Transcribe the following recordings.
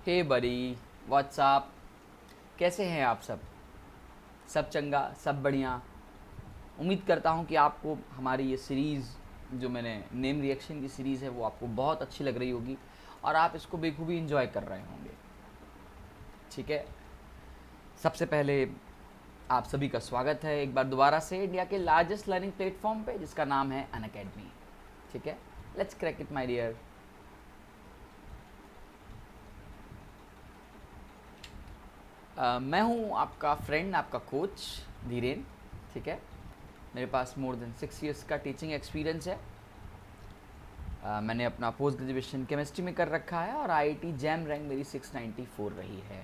हे बड़ी व्हाट्सअप, कैसे हैं आप सब? सब चंगा, सब बढ़िया। उम्मीद करता हूँ कि आपको हमारी ये सीरीज़, जो मैंने नेम रिएक्शन की सीरीज़ है, वो आपको बहुत अच्छी लग रही होगी और आप इसको बेखूबी इंजॉय कर रहे होंगे। ठीक है, सबसे पहले आप सभी का स्वागत है एक बार दोबारा से इंडिया के लार्जेस्ट लर्निंग प्लेटफॉर्म पे, जिसका नाम है अनअकैडमी। ठीक है, let's crack it my dear. मैं हूँ आपका फ्रेंड, आपका कोच धीरेन। ठीक है, मेरे पास मोर देन 6 इयर्स का टीचिंग एक्सपीरियंस है। मैंने अपना पोस्ट ग्रेजुएशन केमिस्ट्री में कर रखा है और आईआईटी जैम रैंक मेरी 694 रही है।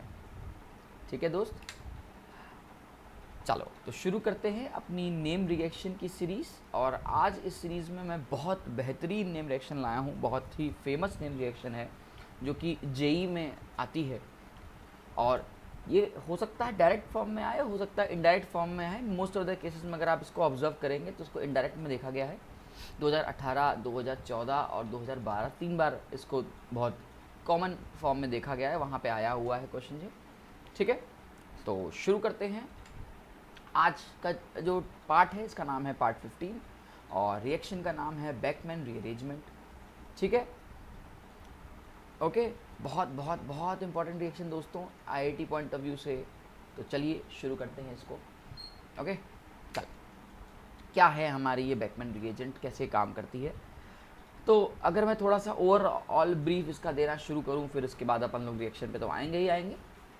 ठीक है दोस्त, चलो तो शुरू करते हैं अपनी नेम रिएक्शन की सीरीज़। और आज इस सीरीज़ में मैं बहुत बेहतरीन नेम रिएक्शन लाया हूँ, बहुत ही फेमस नेम रिएक्शन है जो कि जेई में आती है। और ये हो सकता है डायरेक्ट फॉर्म में आए, हो सकता है इनडायरेक्ट फॉर्म में आए। मोस्ट ऑफ द केसेस में अगर आप इसको ऑब्जर्व करेंगे तो इसको इनडायरेक्ट में देखा गया है। 2018, 2014 और 2012 3 बार इसको बहुत कॉमन फॉर्म में देखा गया है, वहाँ पे आया हुआ है क्वेश्चन जी। ठीक है, तो शुरू करते हैं। आज का जो पार्ट है इसका नाम है पार्ट 15 और रिएक्शन का नाम है बैकमैन रीअरेंजमेंट। ठीक है, ओके, बहुत बहुत बहुत इंपॉर्टेंट रिएक्शन दोस्तों आईआईटी पॉइंट ऑफ व्यू से। तो चलिए शुरू करते हैं इसको। ओके, चल, क्या है हमारी ये बैकमैन रिएजेंट, कैसे काम करती है? तो अगर मैं थोड़ा सा ओवरऑल ब्रीफ इसका देना शुरू करूं, फिर इसके बाद अपन लोग रिएक्शन पे तो आएंगे ही आएंगे।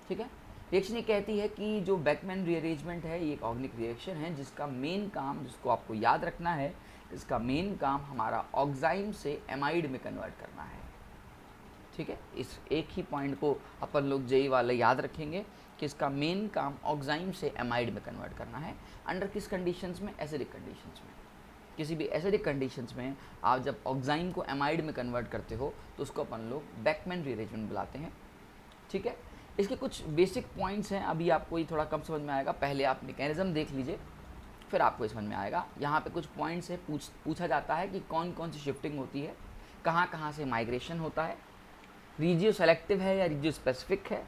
ठीक है, रिएक्शन ये कहती है कि जो बैकमैन रीअरेंजमेंट है ये एक ऑर्गेनिक रिएक्शन है जिसका मेन काम, जिसको आपको याद रखना है, इसका मेन काम हमारा ऑक्साइम से एमाइड में कन्वर्ट करना है। ठीक है, इस एक ही पॉइंट को अपन लोग जेई वाले याद रखेंगे कि इसका मेन काम ऑक्साइम से एमाइड में कन्वर्ट करना है। अंडर किस कंडीशंस में? एसिडिक कंडीशंस में। किसी भी एसिडिक कंडीशंस में आप जब ऑक्साइम को एमाइड में कन्वर्ट करते हो तो उसको अपन लोग बैकमैन रीअरेंजमेंट बुलाते हैं। ठीक है, इसके कुछ बेसिक पॉइंट्स हैं, अभी आपको ये थोड़ा कम समझ में आएगा, पहले आप मैकेनिज्म देख लीजिए फिर आपको समझ में आएगा। यहाँ पे कुछ पॉइंट्स है, पूछा जाता है कि कौन कौन सी शिफ्टिंग होती है, कहाँ कहाँ से माइग्रेशन होता है, रीजियो सेलेक्टिव है या रीजियो स्पेसिफिक है।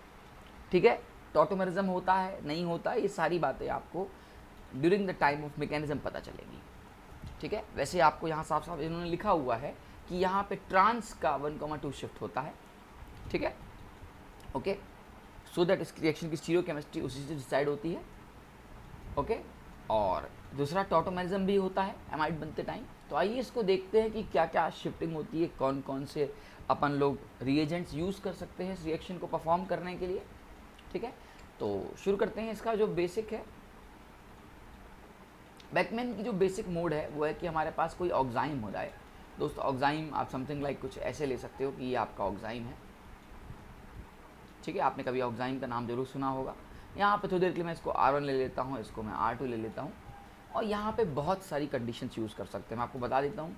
ठीक है, टॉटोमेरिज्म होता है नहीं होता, ये सारी बातें आपको during the time of mechanism पता चलेगी। ठीक है, वैसे आपको यहाँ साफ साफ इन्होंने लिखा हुआ है कि यहाँ पे ट्रांस का 1,2 शिफ्ट होता है। ठीक है, ओके, सो दैट इस रिएक्शन की स्टीरियो केमिस्ट्री उसी से डिसाइड होती है। ओके, और दूसरा टॉटोमेरिज्म भी होता है एमाइड बनते टाइम। तो आइए इसको देखते हैं कि क्या क्या शिफ्टिंग होती है, कौन कौन से अपन लोग रिएजेंट्स यूज़ कर सकते हैं इस रिएक्शन को परफॉर्म करने के लिए। ठीक है, तो शुरू करते हैं। इसका जो बेसिक है, बैकमैन की जो बेसिक मोड है वो है कि हमारे पास कोई ऑक्साइम हो जाए। दोस्तों ऑक्साइम आप समथिंग लाइक कुछ ऐसे ले सकते हो कि ये आपका ऑक्साइम है। ठीक है, आपने कभी ऑक्साइम का नाम जरूर सुना होगा। यहाँ पे थोड़ी देर के लिए मैं इसको R1 ले लेता हूँ, इसको मैं R2 ले लेता हूँ। और यहाँ पे बहुत सारी कंडीशंस यूज़ कर सकते हैं, मैं आपको बता देता हूँ।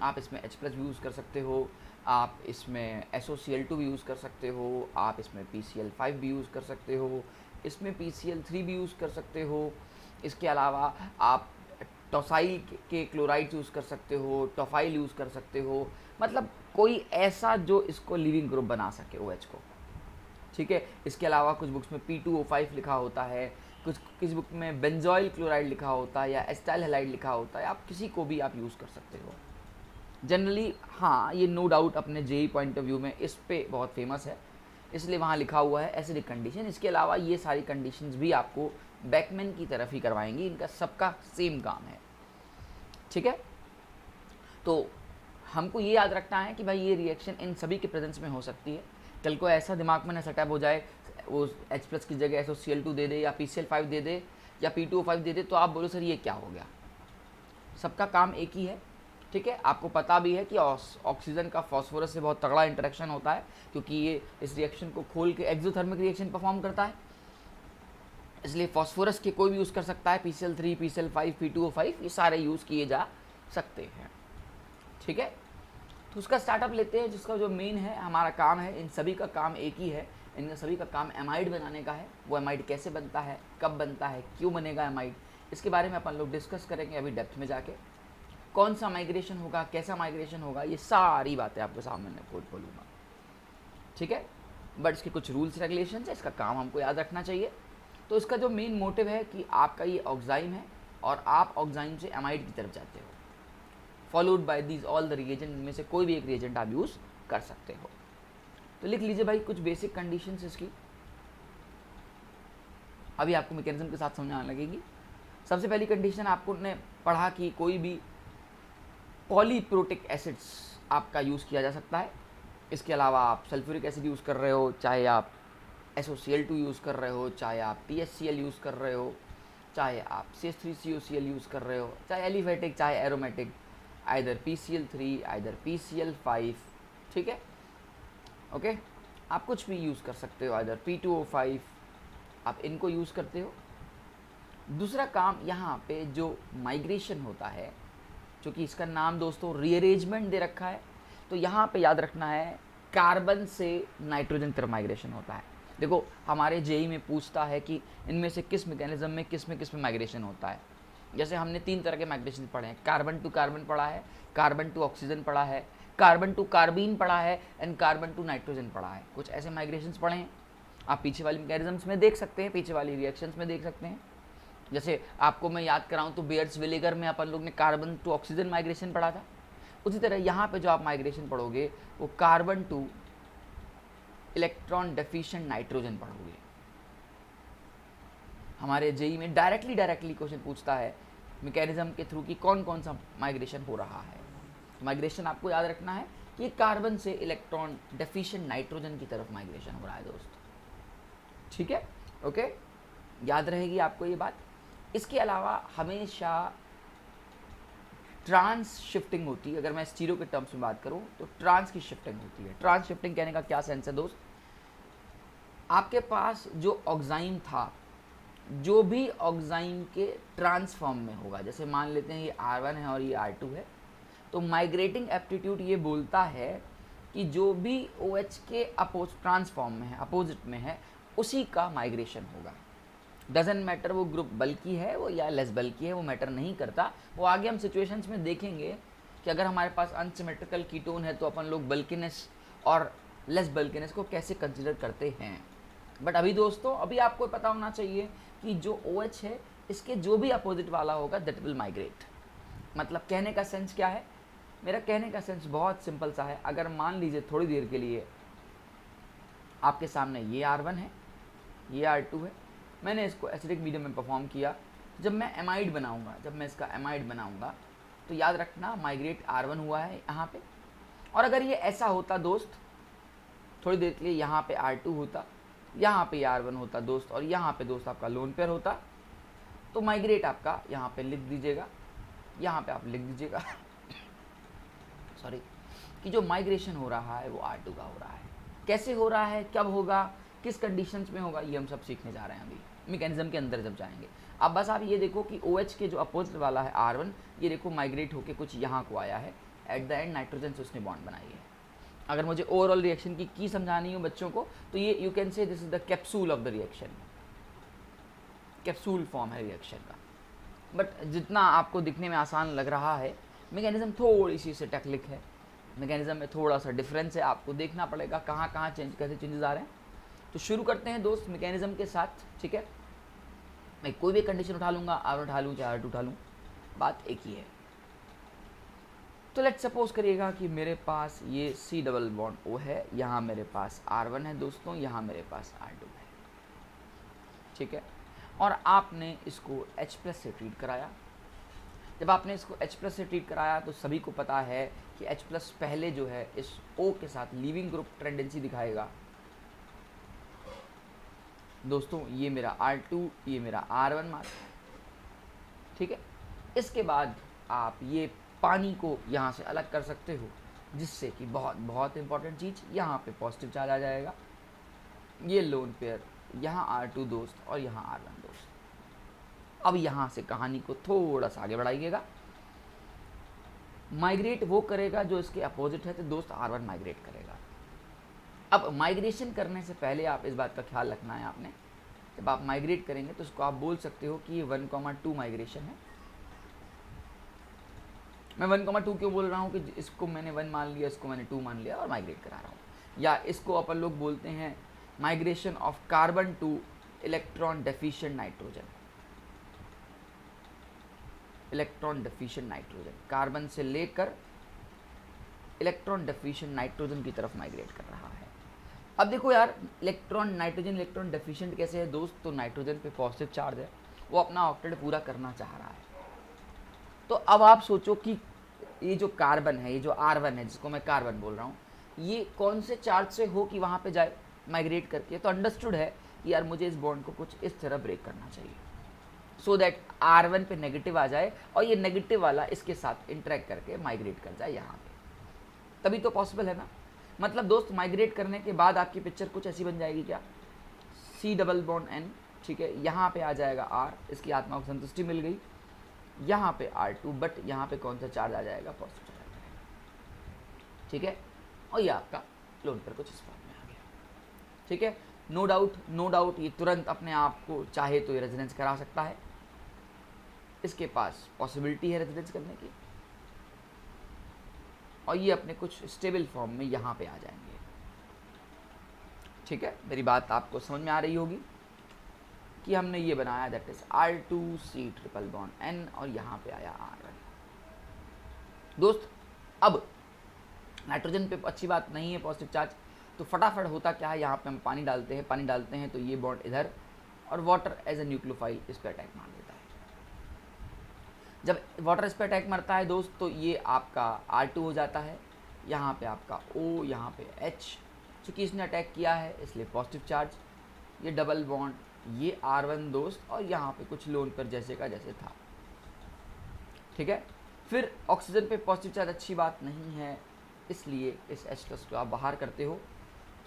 आप इसमें H+ भी यूज़ कर सकते हो, आप इसमें SOCl2 भी यूज़ कर सकते हो, आप इसमें PCl5 भी यूज़ कर सकते हो, इसमें PCl3 भी यूज़ कर सकते हो। इसके अलावा आप टॉसाइल के क्लोराइड यूज़ कर सकते हो, टॉफाइल यूज़ कर सकते हो, मतलब कोई ऐसा जो इसको लिविंग ग्रुप बना सके OH को। ठीक है, इसके अलावा कुछ बुक्स में P2O5 लिखा होता है, किसी बुक में बेंजोइल क्लोराइड लिखा होता है या एस्टाइल हैलाइड लिखा होता है। आप किसी को भी आप यूज़ कर सकते हो जनरली। हाँ, ये नो डाउट अपने जेई पॉइंट ऑफ व्यू में इस पे बहुत फेमस है, इसलिए वहाँ लिखा हुआ है एसिडिक कंडीशन। इसके अलावा ये सारी कंडीशंस भी आपको बैकमैन की तरफ ही करवाएंगी, इनका सबका सेम काम है। ठीक है, तो हमको ये याद रखना है कि भाई ये रिएक्शन इन सभी के प्रेजेंस में हो सकती है। कल को ऐसा दिमाग में ना सेटअप हो जाए वो H+ की जगह SOCl2 दे दे या PCl5 दे दे या P2O5 दे दे, तो आप बोलो सर ये क्या हो गया। सबका काम एक ही है। ठीक है, आपको पता भी है कि ऑक्सीजन का फॉस्फोरस से बहुत तगड़ा इंटरेक्शन होता है, क्योंकि ये इस रिएक्शन को खोल के एक्सोथर्मिक रिएक्शन परफॉर्म करता है, इसलिए फॉस्फोरस के कोई भी यूज़ कर सकता है। PCl3, PCl5, P2O5 ये सारे यूज़ किए जा सकते हैं। ठीक है, तो उसका स्टार्टअप लेते हैं, जिसका जो मेन है हमारा काम है, इन सभी का काम एक ही है, इनका सभी का काम एमाइड बनाने का है। वो एमाइड कैसे बनता है, कब बनता है, क्यों बनेगा एमाइड, इसके बारे में अपन लोग डिस्कस करेंगे अभी डेप्थ में जाके। कौन सा माइग्रेशन होगा, कैसा माइग्रेशन होगा, ये सारी बातें आपके सामने मैं बोलूँगा। ठीक है, बट इसके कुछ रूल्स रेगुलेशंस है, इसका काम हमको याद रखना चाहिए। तो इसका जो मेन मोटिव है कि आपका ये ऑक्साइम है और आप ऑक्साइम से एमाइड की तरफ जाते हो, followed by these all the reagent, इनमें से कोई भी एक रिएजेंट आप यूज़ कर सकते हो। तो लिख लीजिए भाई कुछ बेसिक कंडीशंस इसकी, अभी आपको मैकेनिज्म के साथ समझ आने लगेगी। सबसे पहली कंडीशन आपको ने पढ़ा कि कोई भी पॉलीप्रोटिक एसिड्स आपका यूज़ किया जा सकता है। इसके अलावा आप सल्फ्यूरिक एसिड यूज़ कर रहे हो, चाहे आप SOCl2 यूज़ कर रहे हो, चाहे आप THCl यूज़ कर रहे हो, चाहे आप CH3COCl यूज़ कर रहे हो, चाहे एलिफेटिक चाहे aromatic, either PCl3 either PCl5, ठीक है, ओके। आप कुछ भी यूज़ कर सकते हो, आइदर P2O5, आप इनको यूज़ करते हो। दूसरा काम यहाँ पे जो माइग्रेशन होता है, क्योंकि इसका नाम दोस्तों रीअरेंजमेंट दे रखा है, तो यहाँ पे याद रखना है कार्बन से नाइट्रोजन तरफ माइग्रेशन होता है। देखो हमारे जेई में पूछता है कि इनमें से किस मैकेनिज्म में किस में माइग्रेशन होता है। जैसे हमने 3 तरह के माइग्रेशन पढ़े हैं, कार्बन टू कार्बन पढ़ा है, कार्बन टू ऑक्सीजन पढ़ा है, कार्बन टू कार्बीन पढ़ा है एंड कार्बन टू नाइट्रोजन पढ़ा है। कुछ ऐसे माइग्रेशंस पढ़े हैं, आप पीछे वाली मैकेनिज्म्स में देख सकते हैं, पीछे वाली रिएक्शंस में देख सकते हैं। जैसे आपको मैं याद कराऊं तो बेयर्स विनेगर में अपन लोग ने कार्बन टू ऑक्सीजन माइग्रेशन पढ़ा था। उसी तरह यहाँ पे जो आप माइग्रेशन पढ़ोगे वो carbon two electron deficient nitrogen पढ़ोगे। हमारे जेई में डायरेक्टली क्वेश्चन पूछता है मैकेनिज्म के थ्रू कि कौन कौन सा माइग्रेशन हो रहा है। माइग्रेशन आपको याद रखना है कि कार्बन से इलेक्ट्रॉन डेफिशिएंट नाइट्रोजन की तरफ माइग्रेशन हो रहा है दोस्त, ठीक है, ओके, याद रहेगी आपको ये बात। इसके अलावा हमेशा ट्रांस शिफ्टिंग होती है। अगर मैं स्टीरियो के टर्म्स में बात करूं तो ट्रांस की शिफ्टिंग होती है। ट्रांस शिफ्टिंग कहने का क्या सेंस है दोस्त, आपके पास जो ऑक्साइम था, जो भी ऑक्साइम के ट्रांसफॉर्म में होगा, जैसे मान लेते हैं ये R1 है और ये R2 है, तो माइग्रेटिंग एप्टीट्यूड ये बोलता है कि जो भी OH के ट्रांसफॉर्म में है, अपोजिट में है, उसी का माइग्रेशन होगा। डजेंट मैटर वो ग्रुप बल्कि है वो या लेस बल्कि है, वो मैटर नहीं करता। वो आगे हम सिचुएशंस में देखेंगे कि अगर हमारे पास अनसिमेट्रिकल कीटोन है तो अपन लोग बल्किनेस और लेस बल्किनेस को कैसे कंसिडर करते हैं। बट अभी दोस्तों अभी आपको पता होना चाहिए कि जो OH है इसके जो भी अपोजिट वाला होगा दैट विल माइग्रेट। मतलब कहने का सेंस क्या है, मेरा कहने का सेंस बहुत सिंपल सा है। अगर मान लीजिए थोड़ी देर के लिए आपके सामने ये R1 है, ये R2 है, मैंने इसको एसिडिक मीडियम में परफॉर्म किया, जब मैं एमाइड बनाऊंगा, जब मैं इसका एमाइड बनाऊंगा तो याद रखना माइग्रेट R1 हुआ है यहाँ पे। और अगर ये ऐसा होता दोस्त, थोड़ी देर के लिए यहाँ पे R2 होता, यहाँ पे R1 होता दोस्त, और यहाँ पे दोस्त आपका लोन पेयर होता, तो माइग्रेट आपका यहाँ पे लिख दीजिएगा, यहाँ पे आप लिख दीजिएगा सॉरी, कि जो माइग्रेशन हो रहा है वो R2 का हो रहा है। कैसे हो रहा है, कब होगा, किस कंडीशंस में होगा, ये हम सब सीखने जा रहे हैं अभी मैकेनिज्म के अंदर जब जाएंगे। अब बस आप ये देखो कि OH के जो अपोजिट वाला है R1, ये देखो माइग्रेट होके कुछ यहाँ को आया है, एट द एंड नाइट्रोजन से उसने बॉन्ड बनाई है। अगर मुझे ओवरऑल रिएक्शन की समझानी हो बच्चों को तो ये you can say this is the capsule of the reaction, capsule form है रिएक्शन का। बट जितना आपको दिखने में आसान लग रहा है, मैकेनिज्म थोड़ी सी से टेक्निक है, मैकेनिज्म में थोड़ा सा डिफरेंस है, आपको देखना पड़ेगा कहाँ कहाँ कैसे चेंजेस आ रहे हैं। तो शुरू करते हैं दोस्त मैकेनिज्म के साथ, ठीक है। मैं कोई भी कंडीशन उठा लूँगा, R1 उठा लूँ चाहे R2 उठा लूँ, बात एक ही है। तो लेट्स सपोज करिएगा कि मेरे पास ये C डबल बॉन्ड O है, यहाँ मेरे पास R1 है दोस्तों, यहाँ मेरे पास R2 है, ठीक है। और आपने इसको H+ से ट्रीट कराया। जब आपने इसको H+ से ट्रीट कराया तो सभी को पता है कि H+ पहले जो है इस O के साथ लीविंग ग्रुप टेंडेंसी दिखाएगा दोस्तों। ये मेरा R2, ये मेरा R1 मार्क है, ठीक है। इसके बाद आप ये पानी को यहाँ से अलग कर सकते हो, जिससे कि बहुत बहुत इंपॉर्टेंट चीज़, यहाँ पे पॉजिटिव चार्ज आ जाएगा। ये लोन पेयर, यहाँ R2 दोस्त और यहाँ R1 दोस्त। अब यहाँ से कहानी को थोड़ा सा आगे बढ़ाइएगा। माइग्रेट वो करेगा जो इसके अपोजिट है, तो दोस्त R1 माइग्रेट करेगा। अब माइग्रेशन करने से पहले आप इस बात का ख्याल रखना है आपने, जब आप माइग्रेट करेंगे तो उसको आप बोल सकते हो कि ये 1,2 माइग्रेशन है। मैं 1,2 क्यों बोल रहा हूँ कि इसको मैंने 1 मान लिया, इसको मैंने 2 मान लिया और माइग्रेट करा रहा हूँ। या इसको अपन लोग बोलते हैं migration of carbon two electron deficient nitrogen, electron deficient nitrogen, carbon से लेकर इलेक्ट्रॉन डेफिशिएंट नाइट्रोजन की तरफ माइग्रेट कर रहा है। अब देखो यार, इलेक्ट्रॉन नाइट्रोजन इलेक्ट्रॉन डेफिशिएंट कैसे है दोस्त, तो नाइट्रोजन पे पॉजिटिव चार्ज है, वो अपना ऑक्टेट पूरा करना चाह रहा है। तो अब आप सोचो कि ये जो कार्बन है, ये जो R1 है जिसको मैं कार्बन बोल रहा हूँ, ये कौन से चार्ज से हो कि वहाँ पे जाए माइग्रेट करके। तो अंडरस्टूड है कि यार मुझे इस बॉन्ड को कुछ इस तरह ब्रेक करना चाहिए सो दैट R1 पे नेगेटिव आ जाए और ये नेगेटिव वाला इसके साथ इंटरेक्ट करके माइग्रेट कर जाए यहाँ पे, तभी तो पॉसिबल है ना। मतलब दोस्त माइग्रेट करने के बाद आपकी पिक्चर कुछ ऐसी बन जाएगी क्या, C डबल बॉन्ड N, ठीक है, यहाँ पे आ जाएगा R, इसकी आत्मा को संतुष्टि मिल गई, यहाँ पे R2, बट यहाँ पे कौन सा चार्ज आ जाएगा, पॉजिटिव चार्ज आ जाएगा, ठीक है, और ये आपका लोन पर कुछ इस फॉर्म में आ गया, ठीक है। नो डाउट ये तुरंत अपने आप को चाहे तो ये रेजोनेंस करा सकता है, इसके पास पॉसिबिलिटी है रेजोनेंस करने की, और ये अपने कुछ स्टेबल फॉर्म में यहाँ पे आ जाएंगे, ठीक है। मेरी बात आपको समझ में आ रही होगी कि हमने ये बनाया that is R2C triple bond N और यहाँ पे आया R1। दोस्त अब नाइट्रोजन पे अच्छी बात नहीं है पॉजिटिव चार्ज, तो फटाफट होता क्या है, यहाँ पे हम पानी डालते हैं तो ये बॉन्ड इधर, और वाटर एज ए न्यूक्लियोफाइल इस पर अटैक मार देता है। जब वाटर इस पर अटैक मारता है दोस्त, तो ये आपका R2 हो जाता है, यहाँ पे आपका O, यहाँ पे H, चूँकि इसने अटैक किया है इसलिए पॉजिटिव चार्ज, ये डबल बॉन्ड, ये R1 दोस्त, और यहाँ पे कुछ लोन पर जैसे का जैसे था, ठीक है। फिर ऑक्सीजन पे पॉजिटिव चार्ज अच्छी बात नहीं है, इसलिए इस H+ को आप बाहर करते हो।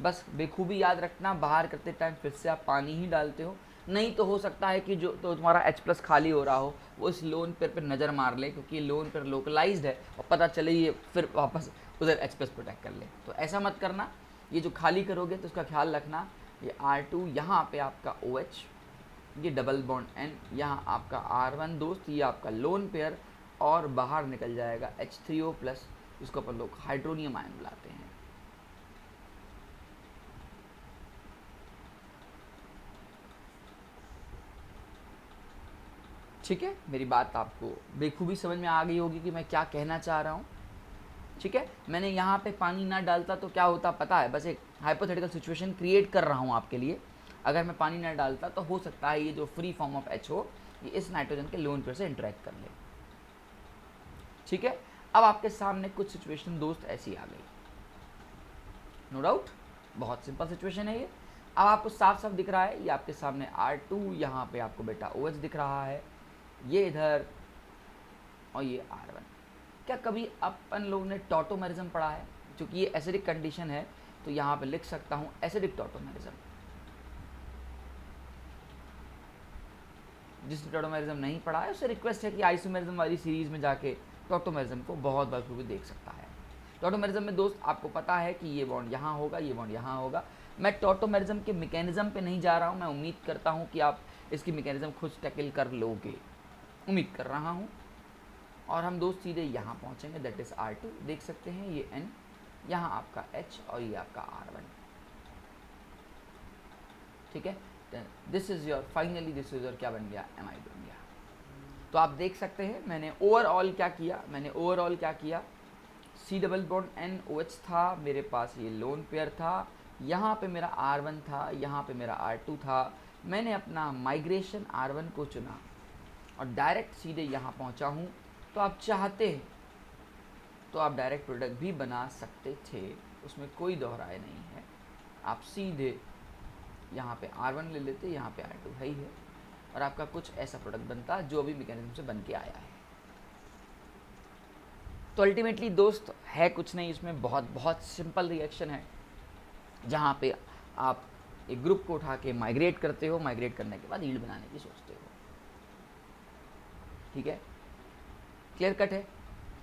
बस बेखूबी याद रखना, बाहर करते टाइम फिर से आप पानी ही डालते हो, नहीं तो हो सकता है कि जो तो तुम्हारा H+ खाली हो रहा हो वो इस लोन पेयर पर नज़र मार ले, क्योंकि लोन पेयर लोकलाइज्ड है और पता चले ये फिर वापस उधर H+ प्रोटेक्ट कर ले। तो ऐसा मत करना, ये जो खाली करोगे तो उसका ख्याल रखना, ये R2, यहाँ पे आपका OH, ये डबल बॉन्ड N, यहाँ आपका R1 दोस्त, ये आपका लोन पेयर, और बाहर निकल जाएगा H3O+, जिसको अपन लोग हाइड्रोनियम आयन बुलाते हैं। ठीक है, मेरी बात आपको बेखूबी समझ में आ गई होगी कि मैं क्या कहना चाह रहा हूँ, ठीक है। मैंने यहाँ पे पानी ना डालता तो क्या होता पता है, बस एक हाइपोथेटिकल सिचुएशन क्रिएट कर रहा हूँ आपके लिए। अगर मैं पानी ना डालता तो हो सकता है ये जो फ्री फॉर्म ऑफ H हो, ये इस नाइट्रोजन के लोन पेयर से इंटरेक्ट कर ले, ठीक है। अब आपके सामने कुछ सिचुएशन दोस्त ऐसी आ गई, नो डाउट बहुत सिंपल सिचुएशन है ये। अब आपको साफ साफ दिख रहा है, ये आपके सामने R2, यहाँ पे आपको बेटा OH दिख रहा है, ये इधर, और ये R1। क्या कभी अपन लोगों ने टॉटोमेरिज्म पढ़ा है? क्योंकि ये एसिडिक कंडीशन है तो यहाँ पे लिख सकता हूँ एसिडिक टॉटोमेरिज्म। जिसने टॉटोमेरिज्म नहीं पढ़ा है उससे रिक्वेस्ट है कि आइसोमेरिज्म वाली सीरीज में जाके टॉटोमेरिज्म को बहुत बार भी देख सकता है। टॉटोमेरिज्म में दोस्त आपको पता है कि ये बॉन्ड यहाँ होगा, ये बॉन्ड यहाँ होगा। मैं टॉटोमेरिज्म के मैकेनिज्म पे नहीं जा रहा हूँ, मैं उम्मीद करता हूँ कि आप इसकी मैकेनिज्म खुद टैकल कर लोगे, उम्मीद कर रहा हूँ। और हम दोस्त सीधे यहाँ पहुँचेंगे, दैट इज़ R2, देख सकते हैं ये N, यहाँ आपका H और ये आपका R1, ठीक है। This is your finally, this is your क्या बन गया, एमाइड बन गया। तो आप देख सकते हैं मैंने ओवरऑल क्या किया, C double bond N OH था, मेरे पास ये लोन पेयर था, यहाँ पे मेरा R1 था, यहाँ पे मेरा R2 था। मैंने अपना माइग्रेशन R1 को चुना और डायरेक्ट सीधे यहाँ पहुँचा हूँ। तो आप चाहते हैं तो आप डायरेक्ट प्रोडक्ट भी बना सकते थे, उसमें कोई दोहराए नहीं है। आप सीधे यहाँ पे R1 ले लेते, यहाँ पे R2 है ही है, और आपका कुछ ऐसा प्रोडक्ट बनता जो भी मैकेनिज्म से बन के आया है। तो अल्टीमेटली दोस्त है कुछ नहीं, इसमें बहुत सिंपल रिएक्शन है, जहाँ पे आप एक ग्रुप को उठा के माइग्रेट करते हो, माइग्रेट करने के बाद यील्ड बनाने की सोचते हो, ठीक है, क्लियर कट है।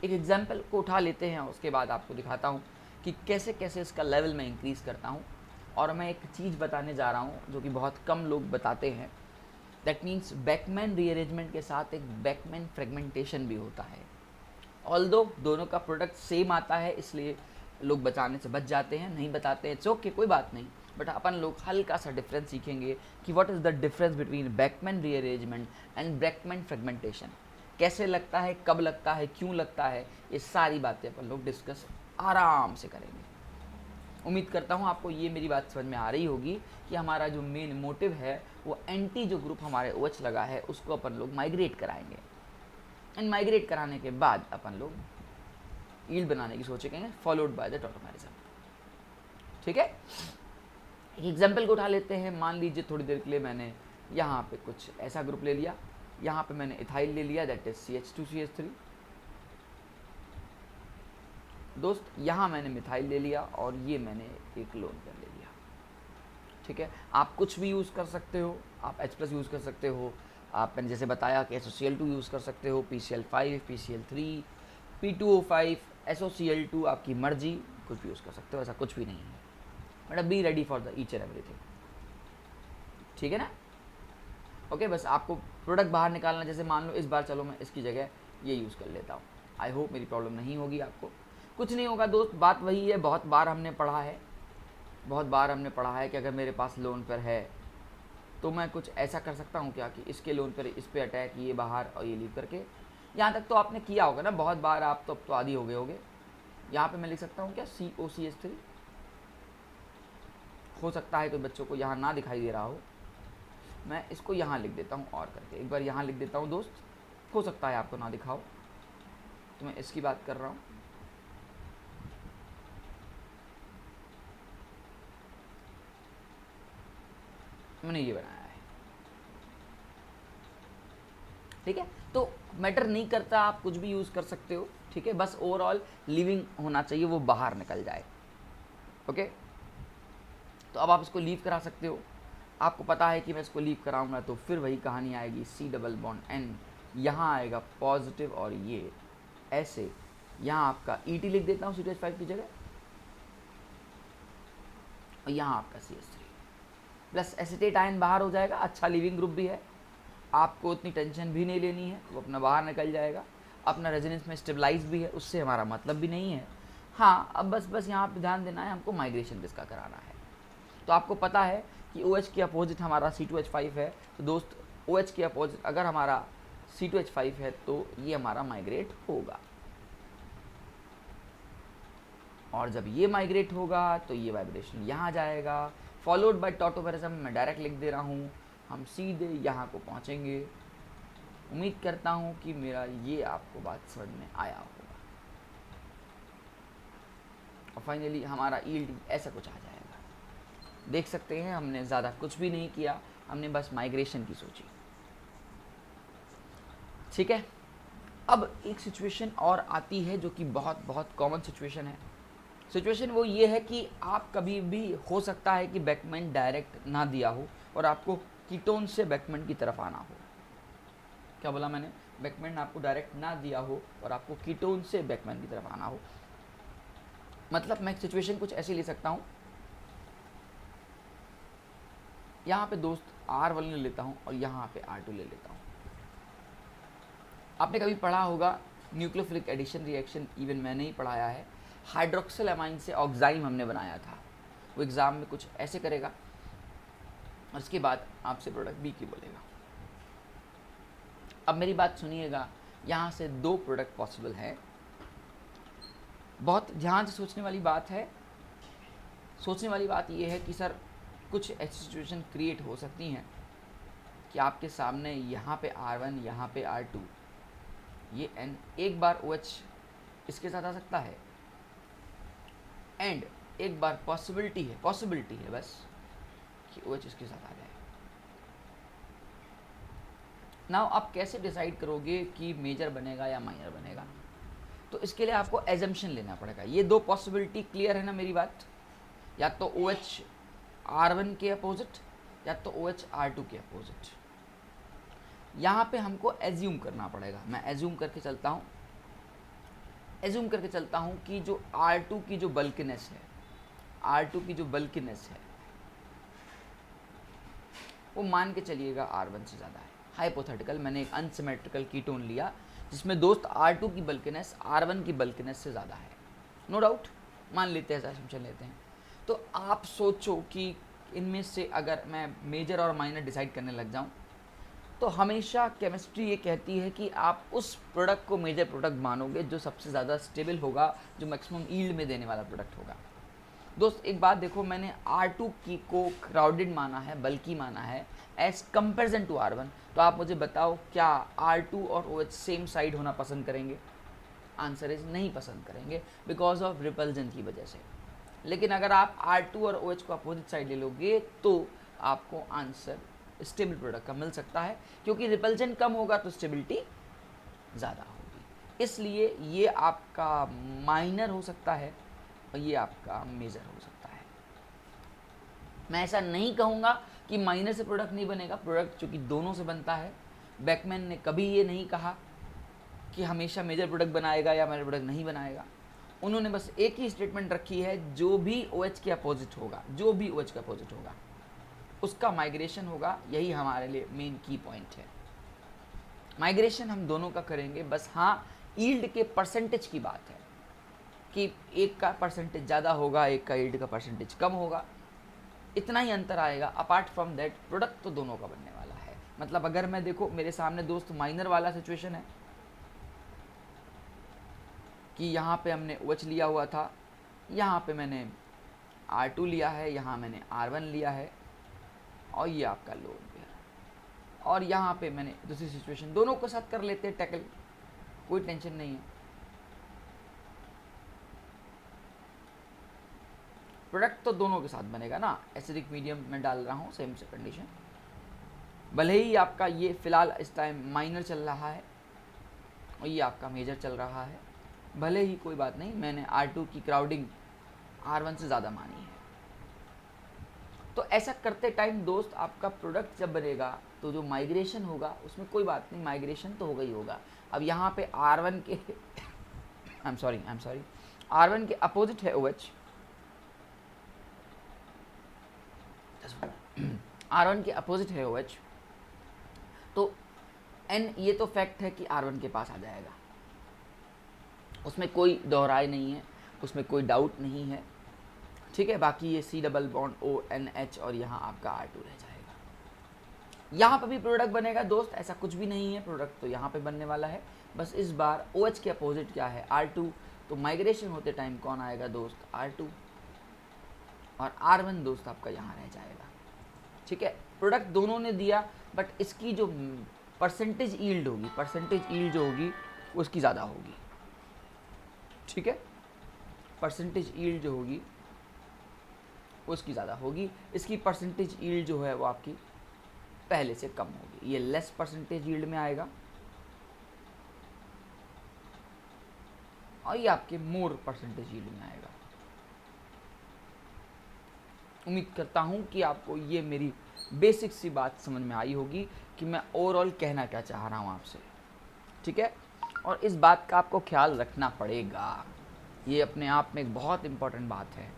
एक एग्जाम्पल को उठा लेते हैं, उसके बाद आपको दिखाता हूँ कि कैसे कैसे इसका लेवल मैं इंक्रीज़ करता हूँ। और मैं एक चीज़ बताने जा रहा हूँ जो कि बहुत कम लोग बताते हैं, दैट मीन्स बैकमैन रीअरेंजमेंट के साथ एक बैकमैन फ्रेगमेंटेशन भी होता है। ऑल्दो दोनों का प्रोडक्ट सेम आता है, इसलिए लोग बताने से बच जाते हैं, नहीं बताते हैं, चौक के कोई बात नहीं, बट अपन लोग हल्का सा डिफरेंस सीखेंगे कि what is the difference between Beckmann rearrangement and Beckmann fragmentation, कैसे लगता है, कब लगता है, क्यों लगता है, ये सारी बातें अपन लोग डिस्कस आराम से करेंगे। उम्मीद करता हूँ आपको ये मेरी बात समझ में आ रही होगी कि हमारा जो मेन मोटिव है वो एंटी जो ग्रुप हमारे OH लगा है उसको अपन लोग माइग्रेट कराएंगे, एंड माइग्रेट कराने के बाद अपन लोग यील्ड बनाने की सोचेंगे फॉलोड बाय द टॉटोमेरिज्म। ठीक है, एक एग्जाम्पल को उठा लेते हैं। मान लीजिए थोड़ी देर के लिए मैंने यहाँ पे कुछ ऐसा ग्रुप ले लिया, यहाँ पे मैंने इथाइल ले लिया, दैट इज CH2CH3। दोस्त यहाँ मैंने मिथाइल ले लिया और ये मैंने एक लोन पेयर ले लिया। ठीक है, आप कुछ भी यूज़ कर सकते हो, आप H+ यूज़ कर सकते हो, आप मैंने जैसे बताया कि SOCl2 यूज़ कर सकते हो, PCl5, PCl3, P2O5, SOCl2, आपकी मर्जी, कुछ भी यूज़ कर सकते हो, ऐसा कुछ भी नहीं है। मतलब be ready for the each and everything. ठीक है ना? ओके, बस आपको प्रोडक्ट बाहर निकालना, जैसे मान लो इस बार चलो मैं इसकी जगह ये यूज़ कर लेता हूँ। आई होप मेरी प्रॉब्लम नहीं होगी आपको, कुछ नहीं होगा दोस्त। बात वही है, बहुत बार हमने पढ़ा है कि अगर मेरे पास लोन पर है तो मैं कुछ ऐसा कर सकता हूँ क्या कि इसके लोन पर इस पे अटैक, ये बाहर और ये लीव करके। यहाँ तक तो आपने किया होगा ना बहुत बार, आप तो अब तो आदी हो गए होगे। यहाँ पे मैं लिख सकता हूँ क्या COCH3, हो सकता है कोई बच्चों को यहाँ ना दिखाई दे रहा हो, मैं इसको यहाँ लिख देता हूँ और करके, एक बार यहाँ लिख देता हूँ दोस्त, हो सकता है आपको ना दिखाओ, तो मैं इसकी बात कर रहा हूँ। मैंने ये बनाया है। ठीक है, तो मैटर नहीं करता, आप कुछ भी यूज़ कर सकते हो। ठीक है, बस ओवरऑल लिविंग होना चाहिए, वो बाहर निकल जाए। ओके, तो अब आप इसको लीव करा सकते हो। आपको पता है कि मैं इसको लीव कराऊंगा तो फिर वही कहानी आएगी, C+N, यहाँ आएगा पॉजिटिव और ये ऐसे, यहाँ आपका ET लिख देता हूँ CH5 की जगह, और यहाँ आपका CH3 प्लस एसिटेट आयन बाहर हो जाएगा। अच्छा लिविंग ग्रुप भी है, आपको उतनी टेंशन भी नहीं लेनी है, वो अपना बाहर निकल जाएगा। अपना रेजोनेंस में स्टेबलाइज भी है, उससे हमारा मतलब भी नहीं है। हाँ, अब बस यहाँ पे ध्यान देना है, हमको माइग्रेशन किसका कराना है। तो आपको पता है कि OH के अपोजिट हमारा C2H5 है, तो दोस्त OH के अपोजिट अगर हमारा C2H5 है तो ये हमारा माइग्रेट होगा, और जब ये माइग्रेट होगा तो ये वाइब्रेशन यहाँ जाएगा, फॉलोड बाय टॉटोमेरिज्म। मैं डायरेक्ट लिख दे रहा हूँ, हम सीधे यहाँ को पहुँचेंगे। उम्मीद करता हूँ कि मेरा ये आपको बात समझ में आया होगा, और फाइनली हमारा यील्ड ऐसा कुछ आ जाएगा। देख सकते हैं हमने ज़्यादा कुछ भी नहीं किया, हमने बस माइग्रेशन की सोची। ठीक है, अब एक सिचुएशन और आती है जो कि बहुत बहुत कॉमन सिचुएशन है। सिचुएशन वो ये है कि आप कभी भी हो सकता है कि बैकमैन डायरेक्ट ना दिया हो और आपको कीटोन से बैकमैन की तरफ आना हो। क्या बोला मैंने? बैकमैन आपको डायरेक्ट ना दिया हो और आपको कीटोन से बैकमैन की तरफ आना हो। मतलब मैं सिचुएशन कुछ ऐसी ले सकता हूँ, यहाँ पे दोस्त R1 ले लेता हूँ और यहाँ पे R2 ले लेता हूँ। आपने कभी पढ़ा होगा न्यूक्लियोफिलिक एडिशन रिएक्शन, इवन मैंने ही पढ़ाया है। हाइड्रोक्सिल अमाइन से ऑक्साइम हमने बनाया था, वो एग्ज़ाम में कुछ ऐसे करेगा और उसके बाद आपसे प्रोडक्ट B की बोलेगा। अब मेरी बात सुनिएगा, यहाँ से 2 प्रोडक्ट पॉसिबल है। बहुत ध्यान से सोचने वाली बात है। सोचने वाली बात ये है कि सर कुछ ऐसी सिचुएशन क्रिएट हो सकती हैं कि आपके सामने यहाँ पे R1, यहाँ पे R2, ये N, एक बार OH इसके साथ आ सकता है, एंड एक बार पॉसिबिलिटी है बस कि OH इसके साथ आ जाए। नाउ आप कैसे डिसाइड करोगे कि मेजर बनेगा या माइनर बनेगा? तो इसके लिए आपको एजम्पशन लेना पड़ेगा। ये 2 पॉसिबिलिटी क्लियर है ना मेरी बात? या तो OH R1 के अपोजिट या तो OH R2 के अपोजिट। यहाँ पे हमको एज्यूम करना पड़ेगा। मैं एज्यूम करके चलता हूँ कि जो R2 की जो बल्किनेस है, वो मान के चलिएगा R1 से ज़्यादा है। हाइपोथेटिकल, मैंने एक अनसिमेट्रिकल कीटोन लिया जिसमें दोस्त R2 की बल्किनेस R1 की बल्किनेस से ज़्यादा है, नो डाउट। मान लेते हैं, ऐसा assumption लेते हैं। तो आप सोचो कि इनमें से अगर मैं मेजर और माइनर डिसाइड करने लग जाऊं, तो हमेशा केमिस्ट्री ये कहती है कि आप उस प्रोडक्ट को मेजर प्रोडक्ट मानोगे जो सबसे ज़्यादा स्टेबल होगा, जो मैक्सिमम यील्ड में देने वाला प्रोडक्ट होगा। दोस्त एक बात देखो, मैंने R2 की को क्राउडेड माना है, बल्कि माना है एज कंपेरिजन टू R1। तो आप मुझे बताओ, क्या R2 और OH सेम साइड होना पसंद करेंगे? आंसर इज नहीं पसंद करेंगे, बिकॉज ऑफ रिपल्जन की वजह से। लेकिन अगर आप R2 और OH को अपोजिट साइड ले लोगे तो आपको आंसर स्टेबल प्रोडक्ट का मिल सकता है, क्योंकि रिपल्जन कम होगा तो स्टेबिलिटी ज़्यादा होगी। इसलिए ये आपका माइनर हो सकता है और ये आपका मेजर हो सकता है। मैं ऐसा नहीं कहूँगा कि माइनर से प्रोडक्ट नहीं बनेगा, प्रोडक्ट चूँकि दोनों से बनता है। बेकमैन ने कभी ये नहीं कहा कि हमेशा मेजर प्रोडक्ट बनाएगा या माइनर प्रोडक्ट नहीं बनाएगा। उन्होंने बस एक ही स्टेटमेंट रखी है, जो भी OH के अपोजिट होगा, जो भी OH का अपोजिट होगा उसका माइग्रेशन होगा। यही हमारे लिए मेन की पॉइंट है। माइग्रेशन हम दोनों का करेंगे, बस हाँ यील्ड के परसेंटेज की बात है कि एक का परसेंटेज ज़्यादा होगा, एक का यील्ड का परसेंटेज कम होगा, इतना ही अंतर आएगा। अपार्ट फ्रॉम दैट प्रोडक्ट तो दोनों का बनने वाला है। मतलब अगर मैं देखो, मेरे सामने दोस्त माइनर वाला सिचुएशन है कि यहाँ पे हमने OH लिया हुआ था, यहाँ पे मैंने R2 लिया है, यहाँ मैंने R1 लिया है, और ये आपका लोड पेयर। और यहाँ पे मैंने दूसरी सिचुएशन, दोनों को साथ कर लेते हैं टैकल, कोई टेंशन नहीं है। प्रोडक्ट तो दोनों के साथ बनेगा ना। एसिडिक मीडियम में डाल रहा हूँ, सेम से कंडीशन। भले ही आपका ये फ़िलहाल इस टाइम माइनर चल रहा है और ये आपका मेजर चल रहा है, भले ही कोई बात नहीं, मैंने R2 की क्राउडिंग R1 से ज़्यादा मानी है। तो ऐसा करते टाइम दोस्त आपका प्रोडक्ट जब बनेगा तो जो माइग्रेशन होगा उसमें कोई बात नहीं, माइग्रेशन तो होगा ही होगा। अब यहाँ पे R1 के आई एम सॉरी R1 के अपोजिट है OH, R1 के अपोजिट है OH, तो N ये तो फैक्ट है कि R1 के पास आ जाएगा, उसमें कोई दोहराई नहीं है, उसमें कोई डाउट नहीं है, ठीक है। बाकी ये C डबल बॉन्ड ONH और यहाँ आपका R2 रह जाएगा। यहाँ पर भी प्रोडक्ट बनेगा दोस्त, ऐसा कुछ भी नहीं है, प्रोडक्ट तो यहाँ पे बनने वाला है। बस इस बार OH के अपोजिट क्या है? R2। तो माइग्रेशन होते टाइम कौन आएगा दोस्त? R2, और R1 दोस्त आपका यहाँ रह जाएगा, ठीक है। प्रोडक्ट दोनों ने दिया, बट इसकी जो परसेंटेज यील्ड होगी, परसेंटेज यील्ड जो होगी उसकी ज़्यादा होगी, ठीक है। परसेंटेज यील्ड जो होगी उसकी ज़्यादा होगी, इसकी परसेंटेज यील्ड जो है वो आपकी पहले से कम होगी। ये लेस परसेंटेज यील्ड में आएगा और ये आपके मोर परसेंटेज यील्ड में आएगा। उम्मीद करता हूँ कि आपको ये मेरी बेसिक सी बात समझ में आई होगी कि मैं ओवरऑल कहना क्या चाह रहा हूँ आपसे, ठीक है। और इस बात का आपको ख्याल रखना पड़ेगा, ये अपने आप में एक बहुत इम्पोर्टेंट बात है,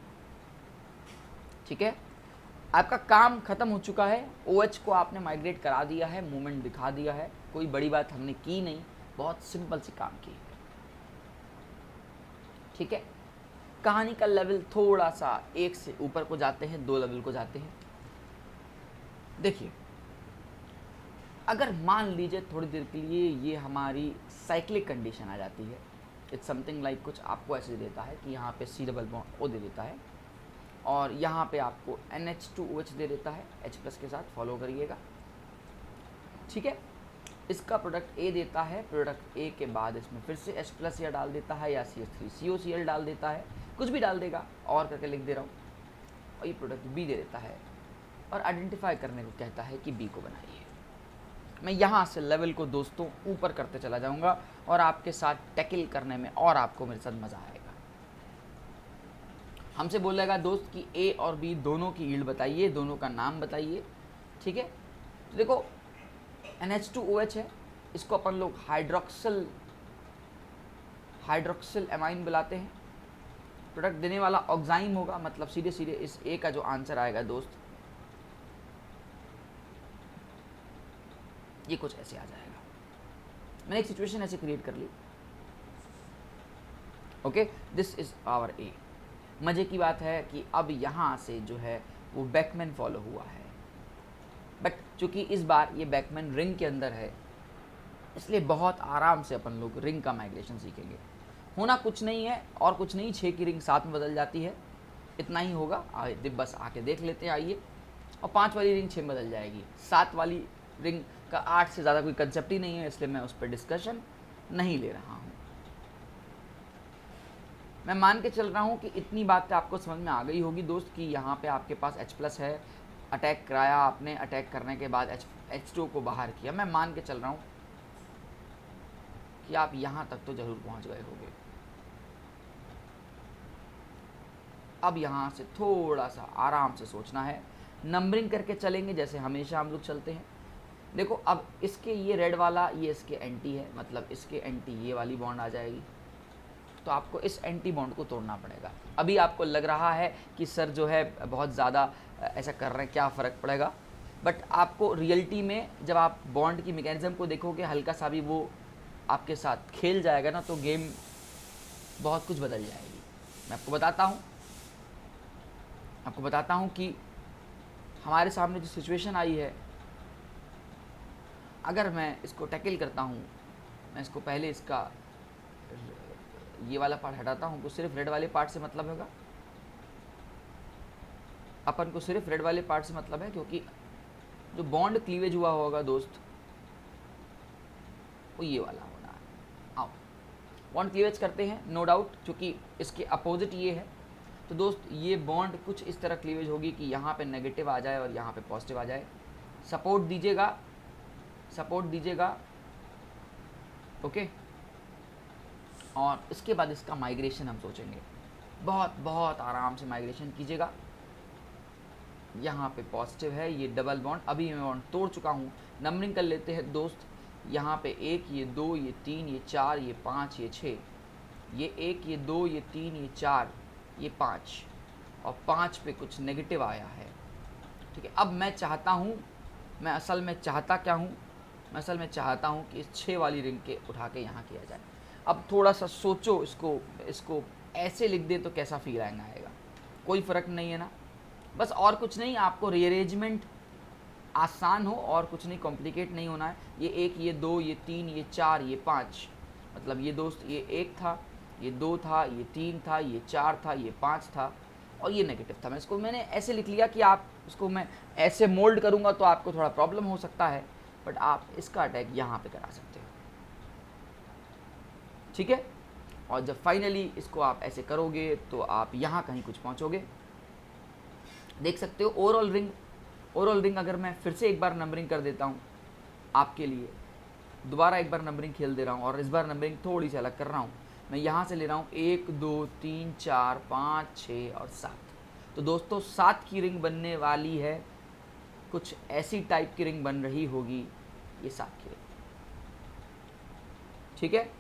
ठीक है। आपका काम ख़त्म हो चुका है, OH को आपने माइग्रेट करा दिया है, मूवमेंट दिखा दिया है, कोई बड़ी बात हमने की नहीं, बहुत सिंपल सी काम की, ठीक है। कहानी का लेवल थोड़ा सा एक से ऊपर को जाते हैं, 2 लेवल को जाते हैं। देखिए, अगर मान लीजिए थोड़ी देर के लिए ये हमारी साइक्लिक कंडीशन आ जाती है, इट्स समथिंग लाइक कुछ आपको ऐसे देता है कि यहाँ पे C डबल बॉन्ड O दे देता है और यहाँ पे आपको NH2OH दे देता है, H+ के साथ, फॉलो करिएगा, ठीक है। इसका प्रोडक्ट A देता है, प्रोडक्ट A के बाद इसमें फिर से H+ या डाल देता है या CH3COCl डाल देता है, कुछ भी डाल देगा, और करके लिख दे रहा हूँ, और ये प्रोडक्ट B दे देता है और आइडेंटिफाई करने को कहता है कि B को बनाइए। मैं यहाँ से लेवल को दोस्तों ऊपर करते चला जाऊँगा और आपके साथ टैकल करने में और आपको मेरे साथ मज़ा आएगा। हमसे बोलेगा दोस्त कि A और B दोनों की यील्ड बताइए, दोनों का नाम बताइए, ठीक है। तो देखो NH2OH है, इसको अपन लोग हाइड्रोक्सिल एमाइन बुलाते हैं। प्रोडक्ट देने वाला ऑक्साइम होगा, मतलब सीधे सीधे इस A का जो आंसर आएगा दोस्त, ये कुछ ऐसे आ जाएगा। मैंने एक सिचुएशन ऐसे क्रिएट कर ली, okay, this is our A, मज़े की बात है कि अब यहाँ से जो है वो बैकमैन फॉलो हुआ है, बट चूंकि इस बार ये बैकमैन रिंग के अंदर है, इसलिए बहुत आराम से अपन लोग रिंग का माइग्रेशन सीखेंगे। होना कुछ नहीं है और कुछ नहीं, 6 की रिंग 7 में बदल जाती है, इतना ही होगा। बस आके देख लेते हैं, आइए। और 5 वाली रिंग 6 में बदल जाएगी। 7 वाली रिंग का 8 से ज़्यादा कोई कंसेप्ट ही नहीं है, इसलिए मैं उस पर डिस्कशन नहीं ले रहा हूँ। मैं मान के चल रहा हूँ कि इतनी बात आपको समझ में आ गई होगी दोस्त कि यहाँ पे आपके पास H+ है, अटैक कराया आपने, अटैक करने के बाद H2 को बाहर किया। मैं मान के चल रहा हूँ कि आप यहाँ तक तो ज़रूर पहुँच गए होंगे। अब यहाँ से थोड़ा सा आराम से सोचना है, नंबरिंग करके चलेंगे जैसे हमेशा हम लोग चलते हैं। देखो अब इसके ये रेड वाला ये इसके एंटी है, मतलब इसके एंटी ये वाली बॉन्ड आ जाएगी, तो आपको इस एंटी बॉन्ड को तोड़ना पड़ेगा। अभी आपको लग रहा है कि सर जो है बहुत ज़्यादा ऐसा कर रहे हैं, क्या फ़र्क पड़ेगा, बट आपको रियलिटी में जब आप बॉन्ड की मैकेनिज़्म को देखोगे, हल्का सा भी वो आपके साथ खेल जाएगा ना, तो गेम बहुत कुछ बदल जाएगी। मैं आपको बताता हूँ कि हमारे सामने जो सिचुएशन आई है, अगर मैं इसको टैकल करता हूँ, मैं इसको पहले इसका ये वाला पार्ट हटाता हूँ, तो सिर्फ रेड वाले पार्ट से मतलब होगा, अपन को सिर्फ रेड वाले पार्ट से मतलब है, क्योंकि जो बॉन्ड क्लीवेज हुआ होगा दोस्त, वो ये वाला होना है। आओ बॉन्ड क्लीवेज करते हैं, नो डाउट, क्योंकि इसके अपोजिट ये है। तो दोस्त ये बॉन्ड कुछ इस तरह क्लीवेज होगी कि यहाँ पे नेगेटिव आ जाए और यहाँ पे पॉजिटिव आ जाए। सपोर्ट दीजिएगा, ओके। और इसके बाद इसका माइग्रेशन हम सोचेंगे, बहुत बहुत आराम से माइग्रेशन कीजिएगा। यहाँ पे पॉजिटिव है, ये डबल बॉन्ड, अभी मैं बॉन्ड तोड़ चुका हूँ। नंबरिंग कर लेते हैं दोस्त, यहाँ पे 1, ये 2, ये 3, ये 4, ये 5, ये 6, ये 1, ये 2, ये 3, ये 4, ये 5, और 5 पे कुछ नेगेटिव आया है, ठीक है। अब मैं चाहता हूँ, मैं असल में चाहता क्या हूँ, मैं असल में चाहता हूँ कि इस 6 वाली रिंग के उठा के यहाँ किया जाए। अब थोड़ा सा सोचो, इसको ऐसे लिख दे तो कैसा फील आएगा, कोई फ़र्क नहीं है ना। बस और कुछ नहीं, आपको रीअरेंजमेंट आसान हो और कुछ नहीं, कॉम्प्लिकेट नहीं होना है। ये 1, ये 2, ये 3, ये 4, ये 5, मतलब ये दोस्त ये 1 था, ये 2 था, ये 3 था, ये 4 था, ये 5 था, और ये नेगेटिव था। मैंने ऐसे लिख लिया कि आप इसको मैं ऐसे मोल्ड करूँगा तो आपको थोड़ा प्रॉब्लम हो सकता है, बट आप इसका अटैक यहाँ पे करा सकते हो, ठीक है। और जब फाइनली इसको आप ऐसे करोगे तो आप यहाँ कहीं कुछ पहुँचोगे, देख सकते हो। ओवरऑल रिंग अगर मैं फिर से एक बार नंबरिंग कर देता हूँ आपके लिए, दोबारा एक बार नंबरिंग खेल दे रहा हूँ, और इस बार नंबरिंग थोड़ी सी अलग कर रहा हूँ। मैं यहाँ से ले रहा हूँ 1, 2, 3, 4, 5, 6 और 7। तो दोस्तों 7 की रिंग बनने वाली है, कुछ ऐसी टाइप की रिंग बन रही होगी, ये 7 की रिंग, ठीक है।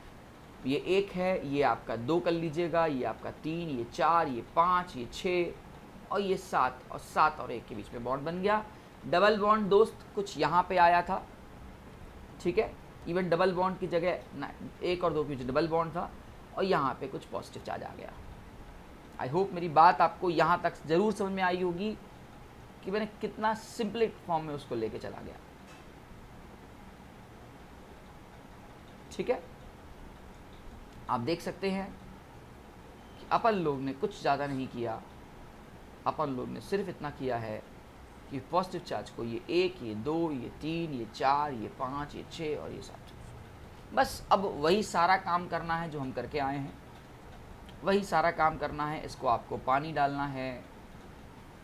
ये 1 है, ये आपका 2 कर लीजिएगा, ये आपका 3, ये 4, ये 5, ये 6 और ये 7, और 7 और 1 के बीच में बॉन्ड बन गया। डबल बॉन्ड दोस्त कुछ यहाँ पे आया था, ठीक है। इवन डबल बॉन्ड की जगह 1 और 2 के बीच डबल बॉन्ड था, और यहाँ पे कुछ पॉजिटिव चार्ज आ गया। आई होप मेरी बात आपको यहाँ तक ज़रूर समझ में आई होगी कि मैंने कितना सिंपल फॉर्म में उसको लेके चला गया, ठीक है। आप देख सकते हैं कि अपन लोग ने कुछ ज़्यादा नहीं किया, अपन लोग ने सिर्फ इतना किया है कि पॉजिटिव चार्ज को ये 1, ये 2, ये 3, ये 4, ये 5, ये 6 और ये 7, बस अब वही सारा काम करना है जो हम करके आए हैं, वही सारा काम करना है। इसको आपको पानी डालना है,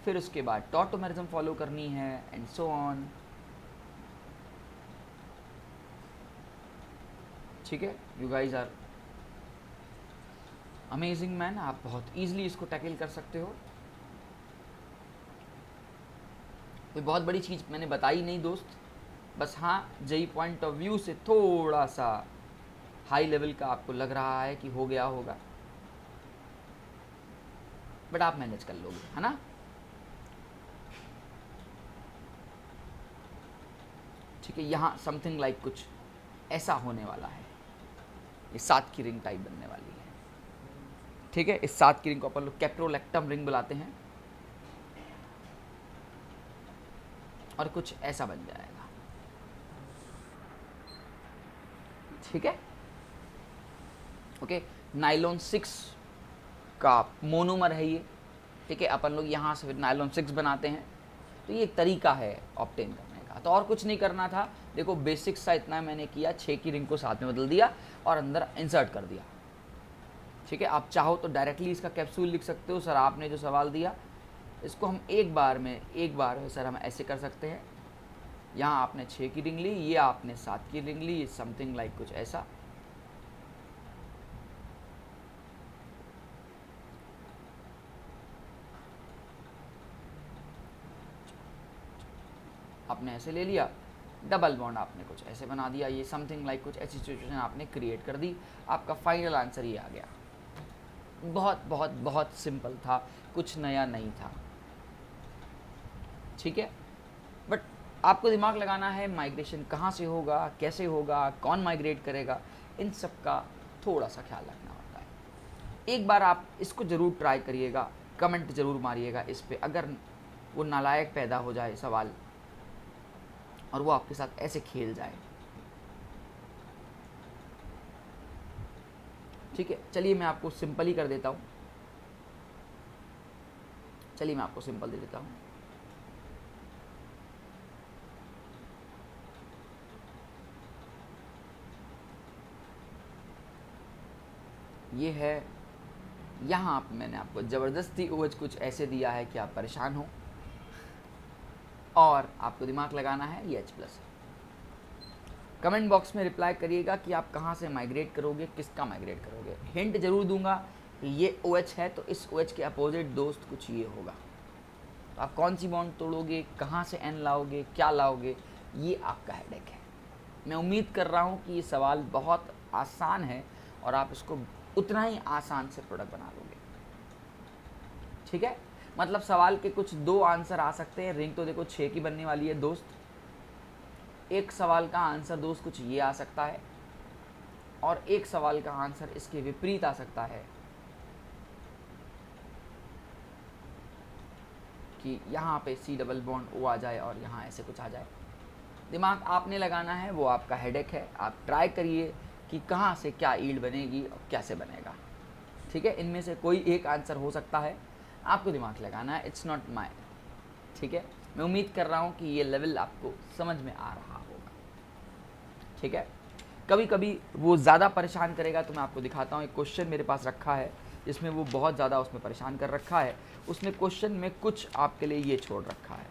फिर उसके बाद टॉटोमेरिज्म फॉलो करनी है, एंड सो ऑन, ठीक है। You guys are amazing man, आप बहुत ईजिली इसको टैकल कर सकते हो। कोई बहुत बड़ी चीज़ मैंने बताई नहीं दोस्त, बस हाँ जेई पॉइंट ऑफ व्यू से थोड़ा सा हाई लेवल का आपको लग रहा है कि हो गया होगा, बट आप मैनेज कर लोगे, है ना। ठीक है, यहाँ समथिंग लाइक कुछ ऐसा होने वाला है, ये 7 की रिंग टाइप बनने वाली है, ठीक है, इस 7 की रिंग को अपन लोग कैप्रोलैक्टम रिंग बुलाते हैं, और कुछ ऐसा बन जाएगा। ठीक है, ओके। नाइलॉन 6 का मोनोमर है ये। ठीक है, अपन लोग यहाँ से फिर नाइलॉन 6 बनाते हैं। तो ये एक तरीका है ऑब्टेन करने का। तो और कुछ नहीं करना था, देखो बेसिक सा इतना मैंने किया, 6 की रिंग को 7 में बदल दिया और अंदर इंसर्ट कर दिया। ठीक है, आप चाहो तो डायरेक्टली इसका कैप्सूल लिख सकते हो। सर आपने जो सवाल दिया इसको हम एक बार में सर हम ऐसे कर सकते हैं। यहाँ आपने 6 की रिंग ली, ये आपने 7 की रिंग ली, समथिंग लाइक कुछ ऐसा। आपने ऐसे ले लिया, डबल बॉन्ड आपने कुछ ऐसे बना दिया, ये समथिंग लाइक कुछ ऐसी सिचुएशन आपने क्रिएट कर दी। आपका फाइनल आंसर ये आ गया। बहुत बहुत बहुत सिंपल था, कुछ नया नहीं था। ठीक है, बट आपको दिमाग लगाना है माइग्रेशन कहाँ से होगा, कैसे होगा, कौन माइग्रेट करेगा, इन सब का थोड़ा सा ख्याल रखना होता है। एक बार आप इसको ज़रूर ट्राई करिएगा, कमेंट ज़रूर मारिएगा इस पर, अगर वो नालायक पैदा हो जाए सवाल और वो आपके साथ ऐसे खेल जाए। ठीक है, चलिए मैं आपको सिंपल ही कर देता हूँ। चलिए मैं आपको सिंपल दे देता हूँ। ये है, यहाँ मैंने आपको ज़बरदस्ती OH कुछ ऐसे दिया है कि आप परेशान हो, और आपको दिमाग लगाना है ये H+। कमेंट बॉक्स में रिप्लाई करिएगा कि आप कहाँ से माइग्रेट करोगे, किसका माइग्रेट करोगे। हिंट जरूर दूंगा, ये OH है तो इस OH के अपोजिट दोस्त कुछ ये होगा। तो आप कौन सी बॉन्ड तोड़ोगे, कहाँ से N लाओगे, क्या लाओगे, ये आपका हेडेक है। मैं उम्मीद कर रहा हूँ कि ये सवाल बहुत आसान है और आप इसको उतना ही आसान से प्रोडक्ट बना लोगे। ठीक है, मतलब सवाल के कुछ 2 आंसर आ सकते हैं। रिंग तो देखो 6 की बनने वाली है दोस्त। एक सवाल का आंसर दोस्त कुछ ये आ सकता है, और एक सवाल का आंसर इसके विपरीत आ सकता है कि यहाँ पे C डबल बॉन्ड O आ जाए और यहाँ ऐसे कुछ आ जाए। दिमाग आपने लगाना है, वो आपका हेडेक है। आप ट्राई करिए कि कहाँ से क्या ईल्ड बनेगी और कैसे बनेगा। ठीक है, इनमें से कोई एक आंसर हो सकता है, आपको दिमाग लगाना है। It's not my. ठीक है, मैं उम्मीद कर रहा हूँ कि ये लेवल आपको समझ में आ रहा होगा। ठीक है, कभी कभी वो ज़्यादा परेशान करेगा तो मैं आपको दिखाता हूँ। एक क्वेश्चन मेरे पास रखा है जिसमें वो बहुत ज़्यादा उसमें परेशान कर रखा है। उसने क्वेश्चन में कुछ आपके लिए ये छोड़ रखा है,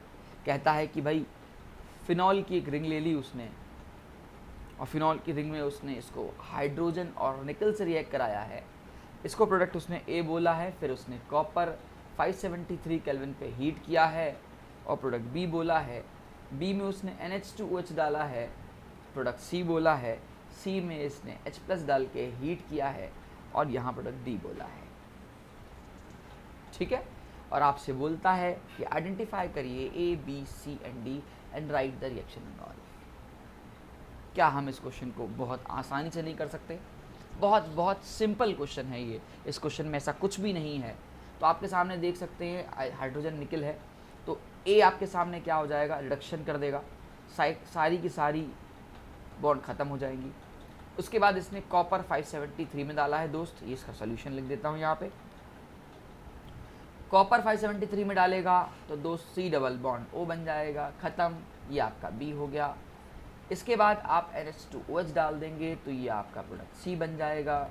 कहता है कि भाई फिनॉल की एक रिंग ले ली उसने, और फिनॉल की रिंग में उसने इसको हाइड्रोजन और निकल से रिएक्ट कराया है। इसको प्रोडक्ट उसने A बोला है, फिर उसने कॉपर 573 केल्विन पे हीट किया है और प्रोडक्ट B बोला है। B में उसने NH2OH डाला है, प्रोडक्ट C बोला है। C में इसने H+ डाल के हीट किया है और यहाँ प्रोडक्ट D बोला है। ठीक है, और आपसे बोलता है कि आइडेंटिफाई करिए A, B, C and D and right the reaction in all. क्या हम इस क्वेश्चन को बहुत आसानी से नहीं कर सकते? बहुत बहुत सिंपल क्वेश्चन है ये। इस क्वेश्चन में ऐसा कुछ भी नहीं है। तो आपके सामने देख सकते हैं हाइड्रोजन निकल है, तो A आपके सामने क्या हो जाएगा, रिडक्शन कर देगा, सारी की सारी बॉन्ड ख़त्म हो जाएंगी। उसके बाद इसने कॉपर 573 में डाला है दोस्त, ये इसका सोल्यूशन लिख देता हूँ यहाँ पे। कॉपर 573 में डालेगा तो दोस्त C डबल बॉन्ड O बन जाएगा, ख़त्म। ये आपका B हो गया। इसके बाद आप NH2OH डाल देंगे तो ये आपका प्रोडक्ट C बन जाएगा।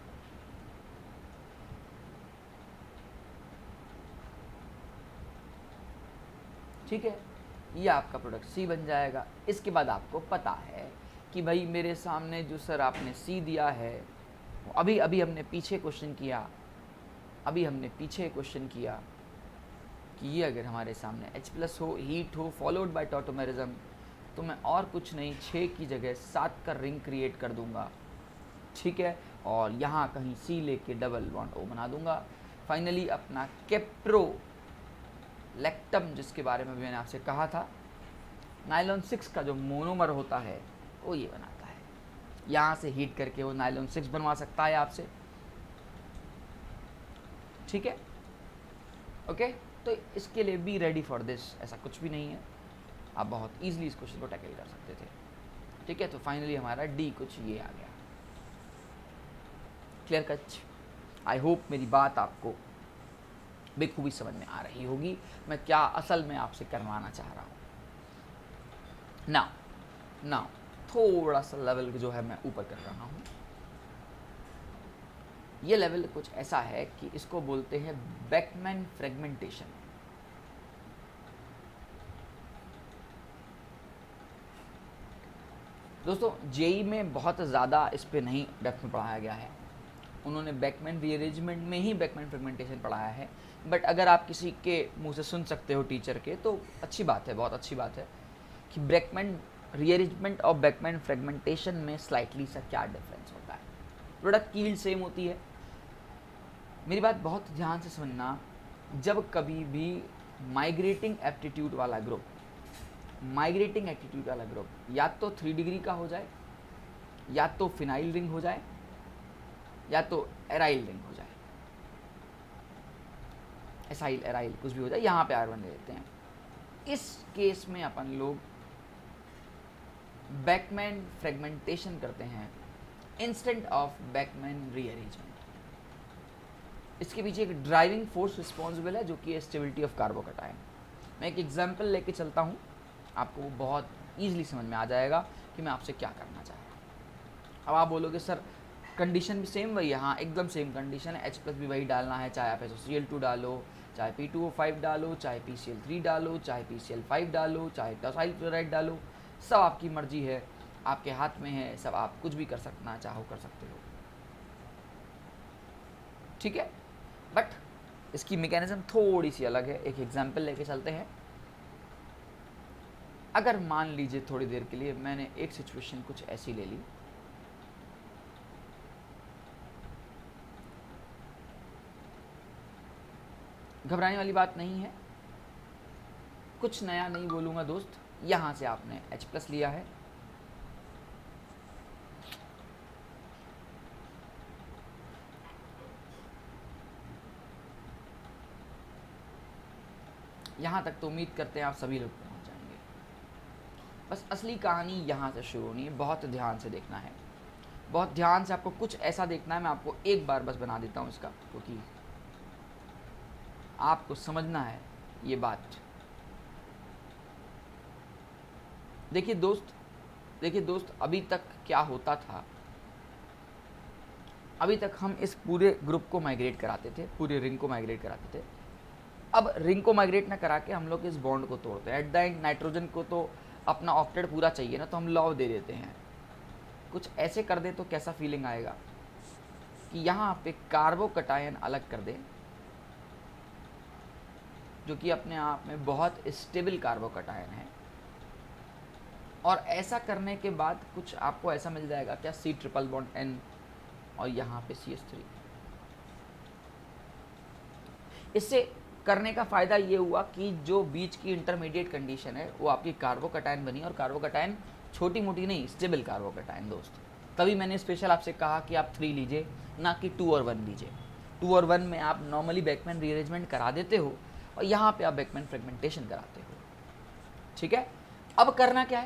ठीक है, ये आपका प्रोडक्ट C बन जाएगा। इसके बाद आपको पता है कि भाई मेरे सामने जो सर आपने C दिया है, अभी हमने पीछे क्वेश्चन किया, कि ये अगर हमारे सामने H+ हो, हीट हो, फॉलोड बाय टॉटोमेरिज्म, तो मैं और कुछ नहीं 6 की जगह 7 का रिंग क्रिएट कर दूंगा। ठीक है, और यहाँ कहीं C लेके डबल बॉन्ड O बना दूंगा। फाइनली अपना कैप्रोलैक्टम, जिसके बारे में मैंने आपसे कहा था, नाइलॉन 6 का जो मोनोमर होता है वो ये बनाता है। यहाँ से हीट करके वो नाइलॉन 6 बनवा सकता है आपसे। ठीक है, ओके। तो इसके लिए बी रेडी फॉर दिस, ऐसा कुछ भी नहीं है, आप बहुत ईजिली इस क्वेश्चन को टैकल कर सकते थे, ठीक है। तो फाइनली हमारा डी कुछ ये आ गया। Clear cut. आई होप मेरी बात आपको बेखूबी समझ में आ रही होगी, मैं क्या असल में आपसे करवाना चाह रहा हूँ। नाउ थोड़ा सा लेवल जो है मैं ऊपर कर रहा हूँ। ये लेवल कुछ ऐसा है कि इसको बोलते हैं बेकमैन फ्रेगमेंटेशन। दोस्तों जेई में बहुत ज़्यादा इस पे नहीं डेप्थ में पढ़ाया गया है, उन्होंने बेकमैन रीअरेंजमेंट में ही बेकमैन फ्रेगमेंटेशन पढ़ाया है। बट अगर आप किसी के मुंह से सुन सकते हो टीचर के, तो अच्छी बात है, बहुत अच्छी बात है कि बेकमैन रीअरेंजमेंट और बेकमैन फ्रेगमेंटेशन में स्लाइटली सा क्या डिफरेंस होता है। प्रोडक्ट की यील्ड सेम होती है। मेरी बात बहुत ध्यान से समझना, जब कभी भी माइग्रेटिंग एप्टीट्यूड वाला ग्रुप या तो 3 डिग्री का हो जाए, या तो फिनाइल रिंग हो जाए, या तो एराइल रिंग हो जाए, एसाइल एराइल कुछ भी हो जाए, यहाँ पे R1 ले लेते हैं। इस केस में अपन लोग बेकमैन फ्रेगमेंटेशन करते हैं इंस्टेंट ऑफ बेकमैन रीअरेंजमेंट। इसके पीछे एक ड्राइविंग फोर्स रिस्पॉन्सिबल है, जो कि स्टेबिलिटी ऑफ कार्बोकैटायन। मैं एक एग्जांपल लेके चलता हूँ, आपको बहुत ईजिली समझ में आ जाएगा कि मैं आपसे क्या करना चाह रहा हूँ। अब आप बोलोगे सर कंडीशन भी सेम वही है। हाँ, एकदम सेम कंडीशन है, H+ भी वही डालना है, चाहे आप SOCl2 डालो, चाहे P2O5 डालो, चाहे PCl3 डालो, चाहे PCl5 डालो, चाहे टॉसाइल क्लोराइड डालो, सब आपकी मर्जी है, आपके हाथ में है, सब आप कुछ भी कर सकना चाहो कर सकते हो, ठीक है। बट इसकी मैकेनिज्म थोड़ी सी अलग है। एक एग्जांपल लेके चलते हैं। अगर मान लीजिए थोड़ी देर के लिए मैंने एक सिचुएशन कुछ ऐसी ले ली, घबराने वाली बात नहीं है, कुछ नया नहीं बोलूँगा दोस्त। यहाँ से आपने H+ लिया है, यहाँ तक तो उम्मीद करते हैं आप सभी लोग पहुँच जाएंगे। बस असली कहानी यहाँ से शुरू होनी है, बहुत ध्यान से देखना है, बहुत ध्यान से आपको कुछ ऐसा देखना है। मैं आपको एक बार बस बना देता हूँ इसका, क्योंकि आपको समझना है ये बात। देखिए दोस्त, अभी तक क्या होता था, अभी तक हम इस पूरे ग्रुप को माइग्रेट कराते थे, पूरे रिंग को माइग्रेट कराते थे। अब रिंग को माइग्रेट ना करा के हम लोग इस बॉन्ड को तोड़ते हैं। एट द एंड नाइट्रोजन को तो अपना ऑक्टेट पूरा चाहिए ना, तो हम लॉव दे देते हैं। कुछ ऐसे कर दे तो कैसा फीलिंग आएगा कि यहाँ पे कार्बोकैटायन अलग कर दे, जो कि अपने आप में बहुत स्टेबल कार्बोकैटायन है, और ऐसा करने के बाद कुछ आपको ऐसा मिल जाएगा क्या, C∧N और यहाँ पे CH3। इससे करने का फ़ायदा ये हुआ कि जो बीच की इंटरमीडिएट कंडीशन है वो आपकी कार्बोकैटायन बनी, और कार्बोकैटायन छोटी मोटी नहीं, स्टेबल कार्बोकैटायन दोस्त। तभी मैंने स्पेशल आपसे कहा कि आप 3 लीजिए, ना कि 2 और 1 लीजिए। 2 और 1 में आप नॉर्मली बेकमैन रीअरेंजमेंट करा देते हो, और यहाँ पे आप बेकमैन फ्रेगमेंटेशन कराते हो, ठीक है। अब करना क्या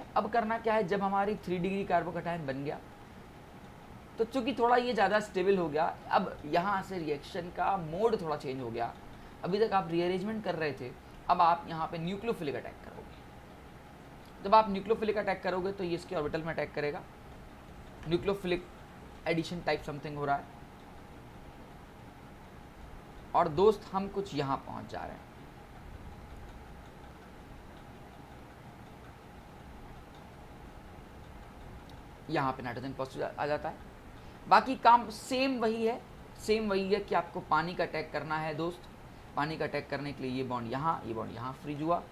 है, जब हमारी 3 डिग्री कार्बोकैटायन बन गया, तो चूंकि थोड़ा ये ज़्यादा स्टेबल हो गया, अब यहाँ से रिएक्शन का मोड थोड़ा चेंज हो गया। अभी तक आप रीअरेंजमेंट कर रहे थे, अब आप यहाँ पे न्यूक्लियोफिलिक अटैक करोगे। जब आप न्यूक्लियोफिलिक अटैक करोगे तो ये इसके ऑर्बिटल में अटैक करेगा, न्यूक्लियोफिलिक एडिशन टाइप समथिंग हो रहा है। और दोस्त हम कुछ यहाँ पहुँच जा रहे हैं। यहाँ पे नाइट्रोजन पॉजिटिव आ जाता है। बाकी काम सेम वही है कि आपको पानी का अटैक करना है दोस्त। पानी का अटैक करने के लिए ये बॉन्ड यहाँ फ्रीज हुआ,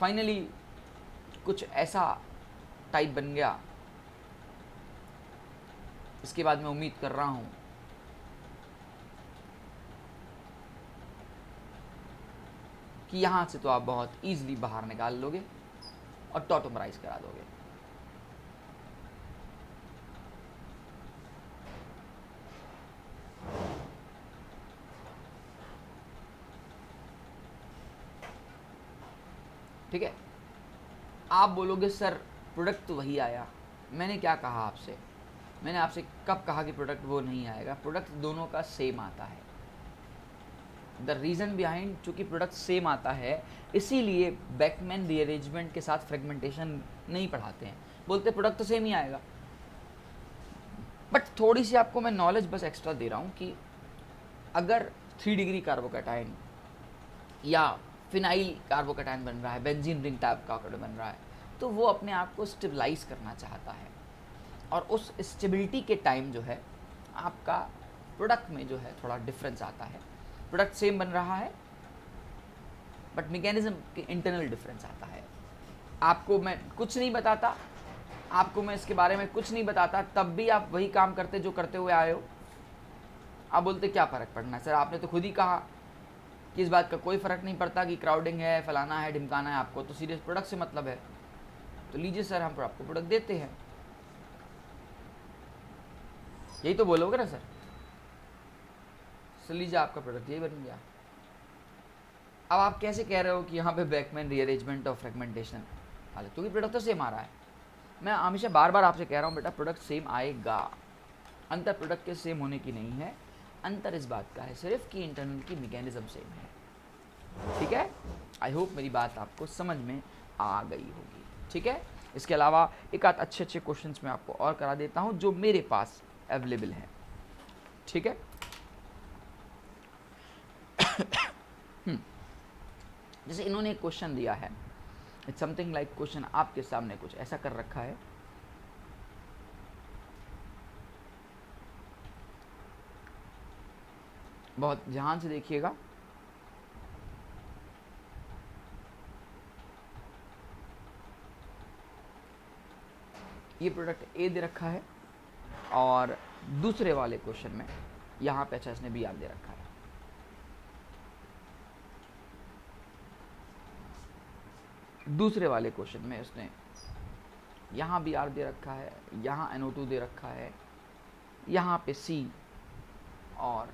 फाइनली कुछ ऐसा टाइप बन गया। इसके बाद मैं उम्मीद कर रहा हूँ कि यहाँ से तो आप बहुत ईजिली बाहर निकाल लोगे और टॉटोमराइज करा दोगे। ठीक है। आप बोलोगे सर प्रोडक्ट तो वही आया, मैंने क्या कहा आपसे, मैंने आपसे कब कहा कि प्रोडक्ट वो नहीं आएगा, प्रोडक्ट दोनों का सेम आता है। द रीज़न बिहाइंड, चूँकि प्रोडक्ट सेम आता है इसीलिए बैकमैन रीअरेंजमेंट के साथ फ्रेगमेंटेशन नहीं पढ़ाते हैं, बोलते प्रोडक्ट तो सेम ही आएगा। बट थोड़ी सी आपको मैं नॉलेज बस एक्स्ट्रा दे रहा हूँ कि अगर 3 डिग्री कार्बोकैटायन या फिनाइल कार्बोकैटायन बन रहा है, बेंजीन रिंग टाइप का बन रहा है, तो वो अपने आप को स्टेबलाइज करना चाहता है, और उस स्टेबिलिटी के टाइम जो है आपका प्रोडक्ट में जो है थोड़ा डिफरेंस आता है। प्रोडक्ट सेम बन रहा है बट मैकेनिज्म के इंटरनल डिफरेंस आता है। आपको मैं कुछ नहीं बताता, आपको मैं इसके बारे में कुछ नहीं बताता, तब भी आप वही काम करते जो करते हुए आए हो। आप बोलते क्या फ़र्क पड़ना है सर, आपने तो खुद ही कहा कि इस बात का कोई फ़र्क नहीं पड़ता कि क्राउडिंग है, फलाना है, ढिमकाना है, आपको तो सीरियस प्रोडक्ट से मतलब है। तो लीजिए सर, हम आपको प्रोडक्ट देते हैं, यही तो बोलोगे ना सर। सर लीजिए आपका प्रोडक्ट यही बन गया। अब आप कैसे कह रहे हो कि यहाँ पे बैकमैन रीअरेंजमेंट और फ्रेगमेंटेशन वाले, क्योंकि प्रोडक्ट तो सेम आ रहा है। मैं हमेशा बार बार आपसे कह रहा हूँ बेटा, प्रोडक्ट सेम आएगा, अंतर प्रोडक्ट के सेम होने की नहीं है, अंतर इस बात का है सिर्फ कि इंटरनल की मैकेनिज्म सेम है। ठीक है, आई होप मेरी बात आपको समझ में आ गई होगी। ठीक है, इसके अलावा एक आध अच्छे अच्छे क्वेश्चंस मैं आपको और करा देता हूँ जो मेरे पास अवेलेबल हैं। ठीक है, जैसे इन्होंने एक क्वेश्चन दिया है, इट्स समथिंग लाइक क्वेश्चन आपके सामने कुछ ऐसा कर रखा है, बहुत ध्यान से देखिएगा। ये प्रोडक्ट ए दे रखा है और दूसरे वाले क्वेश्चन में यहाँ पे अच्छा इसने बी आर दे रखा है। दूसरे वाले क्वेश्चन में उसने यहाँ बी आर दे रखा है, यहाँ NO2 दे रखा है, यहाँ पे C और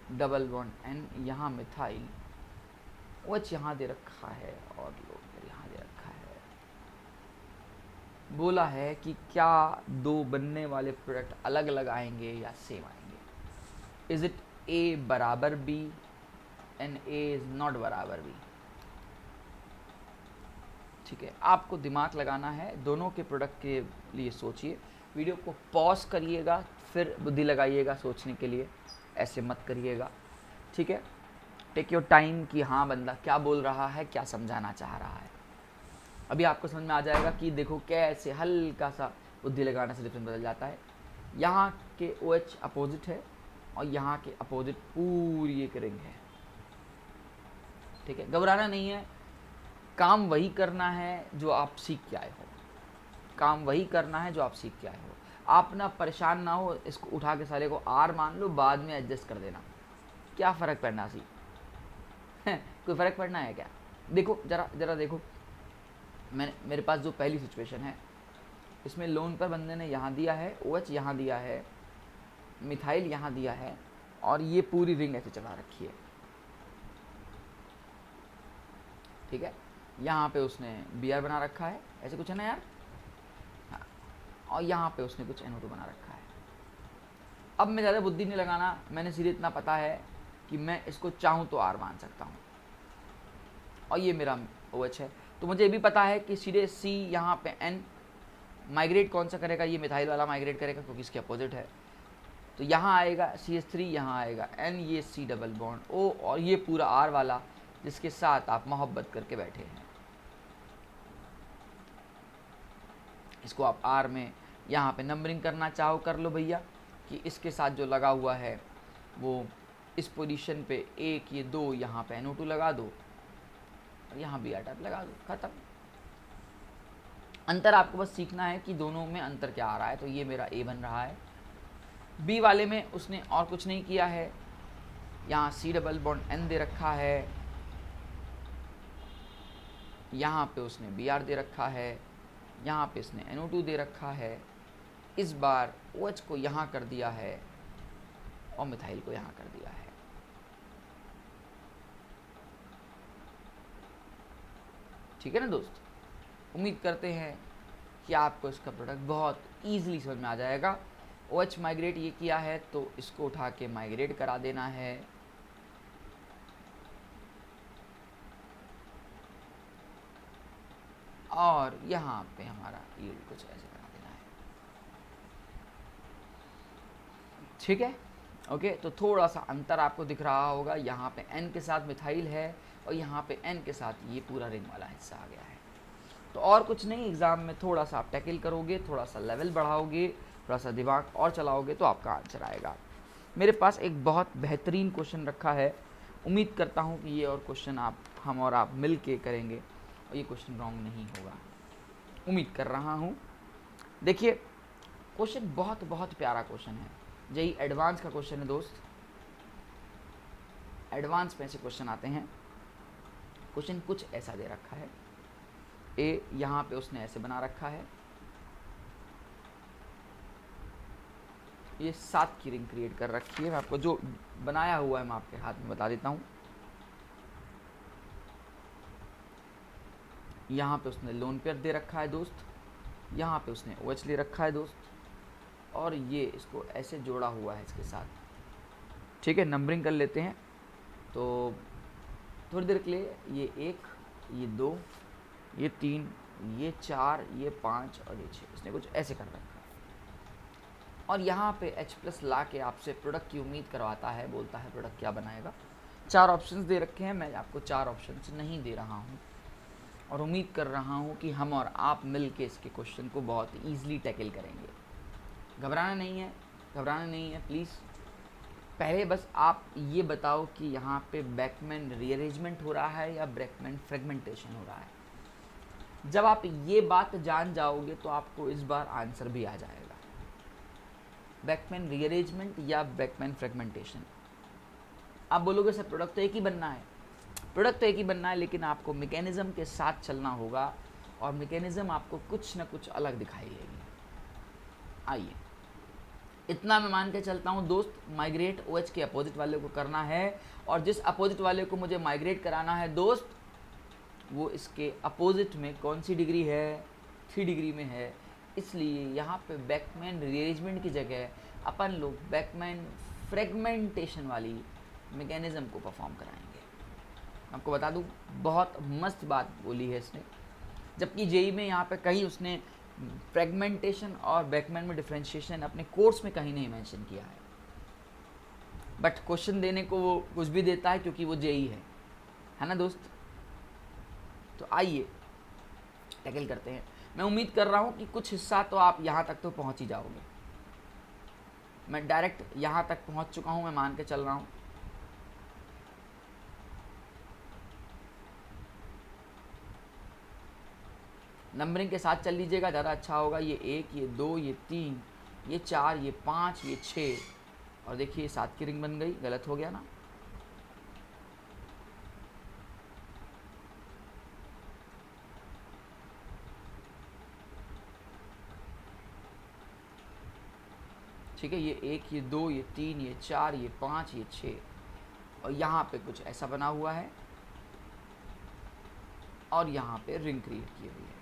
डबल बॉन्ड N, यहाँ मिथाइल OH यहाँ दे रखा है और लोग यहाँ दे रखा है। बोला है कि क्या दो बनने वाले प्रोडक्ट अलग अलग आएंगे या सेम आएंगे। इज इट A बराबर B and A is not बराबर B। ठीक है, आपको दिमाग लगाना है, दोनों के प्रोडक्ट के लिए सोचिए, वीडियो को पॉज करिएगा फिर बुद्धि लगाइएगा सोचने के लिए, ऐसे मत करिएगा। ठीक है, टेक योर टाइम कि हाँ बंदा क्या बोल रहा है, क्या समझाना चाह रहा है। अभी आपको समझ में आ जाएगा कि देखो कैसे हल्का सा बुद्धि लगाने से डिफरेंस बदल जाता है। यहाँ के OH अपोजिट है और यहाँ के अपोजिट पूरी एक रिंग है। ठीक है, घबराना नहीं है, काम वही करना है जो आप सीख के आए हो, काम वही करना है जो आप सीख के आए हो। आप ना परेशान ना हो, इसको उठा के साले को R मान लो, बाद में एडजस्ट कर देना, क्या फ़र्क पड़ना सी कोई फ़र्क पड़ना है क्या। देखो जरा देखो, मेरे पास जो पहली सिचुएशन है इसमें लोन पर बंदे ने यहाँ दिया है, OH यहाँ दिया है, मिथाइल यहाँ दिया है और ये पूरी रिंग ऐसे चला रखी है। ठीक है, यहाँ पे उसने BR बना रखा है, ऐसे कुछ है ना यार, हाँ, और यहाँ पे उसने कुछ NO2 बना रखा है। अब मैं ज़्यादा बुद्धि नहीं लगाना, मैंने सीधे इतना पता है कि मैं इसको चाहूँ तो R मान सकता हूँ और ये मेरा OH है। तो मुझे ये भी पता है कि सीधे C यहाँ पे N माइग्रेट कौन सा करेगा, ये मिथाइल वाला माइग्रेट करेगा क्योंकि इसके अपोजिट है। तो यहाँ आएगा CH3, यहाँ आएगा N, ये C डबल बॉन्ड O और ये पूरा R वाला जिसके साथ आप मोहब्बत करके बैठे हैं। इसको आप R में यहाँ पे नंबरिंग करना चाहो कर लो भैया, कि इसके साथ जो लगा हुआ है वो इस पोजीशन पे 1, ये 2, यहाँ पे NO2 लगा दो और यहाँ BR टाइप लगा दो, खत्म। अंतर आपको बस सीखना है कि दोनों में अंतर क्या आ रहा है। तो ये मेरा A बन रहा है, B वाले में उसने और कुछ नहीं किया है, यहाँ C डबल बॉन्ड N दे रखा है, यहाँ पे उसने BR दे रखा है, यहाँ पे इसने NO2 दे रखा है, इस बार OH को यहाँ कर दिया है और मिथाइल को यहाँ कर दिया है। ठीक है ना दोस्त। उम्मीद करते हैं कि आपको इसका प्रोडक्ट बहुत ईजिली समझ में आ जाएगा। OH माइग्रेट ये किया है तो इसको उठा के माइग्रेट करा देना है, और यहाँ पे हमारा यील्ड कुछ ऐसे करा देना है, ठीक है। ओके, तो थोड़ा सा अंतर आपको दिख रहा होगा, यहाँ पे N के साथ मिथाइल है और यहाँ पे N के साथ ये पूरा रिंग वाला हिस्सा आ गया है। तो और कुछ नहीं, एग्ज़ाम में थोड़ा सा आप टैकल करोगे, थोड़ा सा लेवल बढ़ाओगे, थोड़ा सा दिमाग और चलाओगे तो आपका आंसर आएगा। मेरे पास एक बहुत बेहतरीन क्वेश्चन रखा है, उम्मीद करता हूँ कि ये और क्वेश्चन हम और आप मिल के करेंगे और ये क्वेश्चन रॉन्ग नहीं होगा, उम्मीद कर रहा हूँ। देखिए, क्वेश्चन बहुत बहुत प्यारा क्वेश्चन है, जेई एडवांस का क्वेश्चन है दोस्त। एडवांस में से क्वेश्चन आते हैं। क्वेश्चन कुछ ऐसा दे रखा है, ए यहाँ पे उसने ऐसे बना रखा है, ये 7 की रिंग क्रिएट कर रखी है। मैं आपको जो बनाया हुआ है मैं आपके हाथ में बता देता हूँ। यहाँ पे उसने लोन पेयर दे रखा है दोस्त, यहाँ पे उसने OH ले रखा है दोस्त, और ये इसको ऐसे जोड़ा हुआ है इसके साथ, ठीक है। नंबरिंग कर लेते हैं तो थोड़ी देर के लिए, ये 1, ये 2, ये 3, ये 4, ये 5 और ये 6, इसने कुछ ऐसे कर रखा है। और यहाँ पे H+ ला के आपसे प्रोडक्ट की उम्मीद करवाता है, बोलता है प्रोडक्ट क्या बनाएगा। 4 ऑप्शंस दे रखे हैं, मैं आपको 4 ऑप्शंस नहीं दे रहा हूँ, और उम्मीद कर रहा हूँ कि हम और आप मिल के इसके क्वेश्चन को बहुत ईजिली टैकल करेंगे। घबराना नहीं है प्लीज़। पहले बस आप ये बताओ कि यहाँ पे बैकमैन रीअरेंजमेंट हो रहा है या बैकमैन फ्रेगमेंटेशन हो रहा है। जब आप ये बात जान जाओगे तो आपको इस बार आंसर भी आ जाएगा, बैकमैन रीअरेंजमेंट या बैकमैन फ्रेगमेंटेशन। आप बोलोगे सर प्रोडक्ट तो एक ही बनना है, प्रोडक्ट तो एक ही बनना है, लेकिन आपको मैकेनिज़्म के साथ चलना होगा, और मैकेनिज़्म आपको कुछ ना कुछ अलग दिखाई देगी। आइए, इतना मैं मान के चलता हूँ दोस्त, माइग्रेट OH के अपोजिट वाले को करना है, और जिस अपोजिट वाले को मुझे माइग्रेट कराना है दोस्त, वो इसके अपोजिट में कौन सी डिग्री है, 3 डिग्री में है। इसलिए यहाँ पे बैकमैन रीअरेंजमेंट की जगह अपन लोग बैकमैन फ्रेगमेंटेशन वाली मैकेनिज़्म को परफॉर्म कराएंगे। आपको बता दूँ, बहुत मस्त बात बोली है इसने, जबकि जेई में यहाँ पे कहीं उसने फ्रेगमेंटेशन और बैकमैन में डिफरेंशिएशन अपने कोर्स में कहीं नहीं मेंशन किया है, बट क्वेश्चन देने को वो कुछ भी देता है क्योंकि वो जेई है ना दोस्त। तो आइए टैकल करते हैं। मैं उम्मीद कर रहा हूँ कि कुछ हिस्सा तो आप यहाँ तक तो पहुँच ही जाओगे। मैं डायरेक्ट यहाँ तक पहुँच चुका हूँ, मैं मान के चल रहा हूँ। नंबरिंग के साथ चल लीजिएगा, ज़्यादा अच्छा होगा। ये 1, ये 2, ये 3, ये 4, ये 5, ये 6, और देखिए ये 7 की रिंग बन गई। गलत हो गया ना, ठीक है। ये 1, ये 2, ये 3, ये 4, ये 5, ये 6, और यहाँ पे कुछ ऐसा बना हुआ है, और यहाँ पे रिंग क्रिएट की हुई है।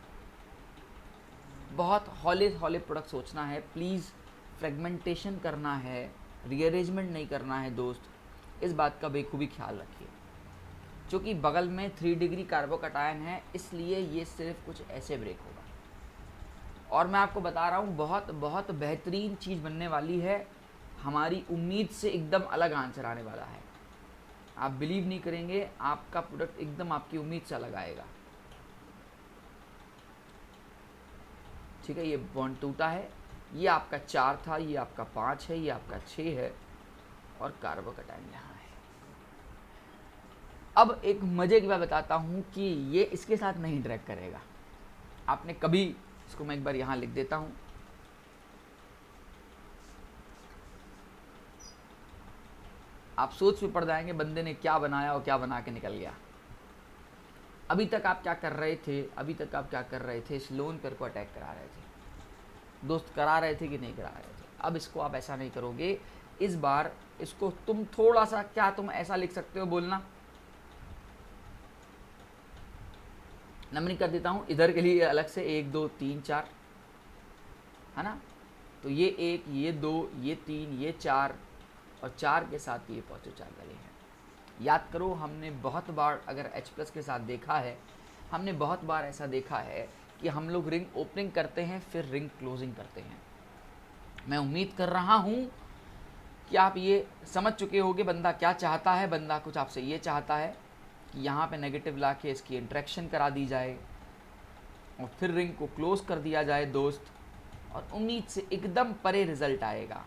बहुत हौले हौले प्रोडक्ट सोचना है प्लीज़, फ्रेगमेंटेशन करना है, रीअरेंजमेंट नहीं करना है दोस्त। इस बात का बेखूबी ख्याल रखिए। चूँकि बगल में 3 डिग्री कार्बोकटायन है, इसलिए ये सिर्फ कुछ ऐसे ब्रेक होगा। और मैं आपको बता रहा हूँ, बहुत बहुत बेहतरीन चीज़ बनने वाली है। हमारी उम्मीद से एकदम अलग आंसर आने वाला है। आप बिलीव नहीं करेंगे, आपका प्रोडक्ट एकदम आपकी उम्मीद से अलग आएगा। ठीक है, ये बॉन्ड टूटा है, ये आपका 4 था, ये आपका 5 है, ये आपका 6 है, और कार्बोकटायन यहाँ है। अब एक मज़े की बात बताता हूँ कि ये इसके साथ नहीं इंटरेक्ट करेगा। आपने कभी, इसको मैं एक बार यहाँ लिख देता हूँ, आप सोच में पड़ जाएंगे बंदे ने क्या बनाया और क्या बना के निकल गया। अभी तक आप क्या कर रहे थे, इस लोन पेयर को अटैक करा रहे थे दोस्त, करा रहे थे कि नहीं करा रहे थे। अब इसको आप ऐसा नहीं करोगे, इस बार इसको तुम थोड़ा सा, क्या तुम ऐसा लिख सकते हो, बोलना नंबरिंग कर देता हूँ इधर के लिए अलग से 1 2 3 4, है ना। तो ये 1, ये 2, ये 3, ये 4 और 4 के साथ ये पॉजिटिव चार्ज लगे हैं। याद करो, हमने बहुत बार अगर H+ के साथ देखा है, हमने बहुत बार ऐसा देखा है कि हम लोग रिंग ओपनिंग करते हैं फिर रिंग क्लोजिंग करते हैं। मैं उम्मीद कर रहा हूँ कि आप ये समझ चुके होंगे बंदा क्या चाहता है। बंदा कुछ आपसे ये चाहता है कि यहाँ पे नेगेटिव ला के इसकी इंट्रैक्शन करा दी जाए और फिर रिंग को क्लोज कर दिया जाए दोस्त, और उम्मीद से एकदम परे रिजल्ट आएगा।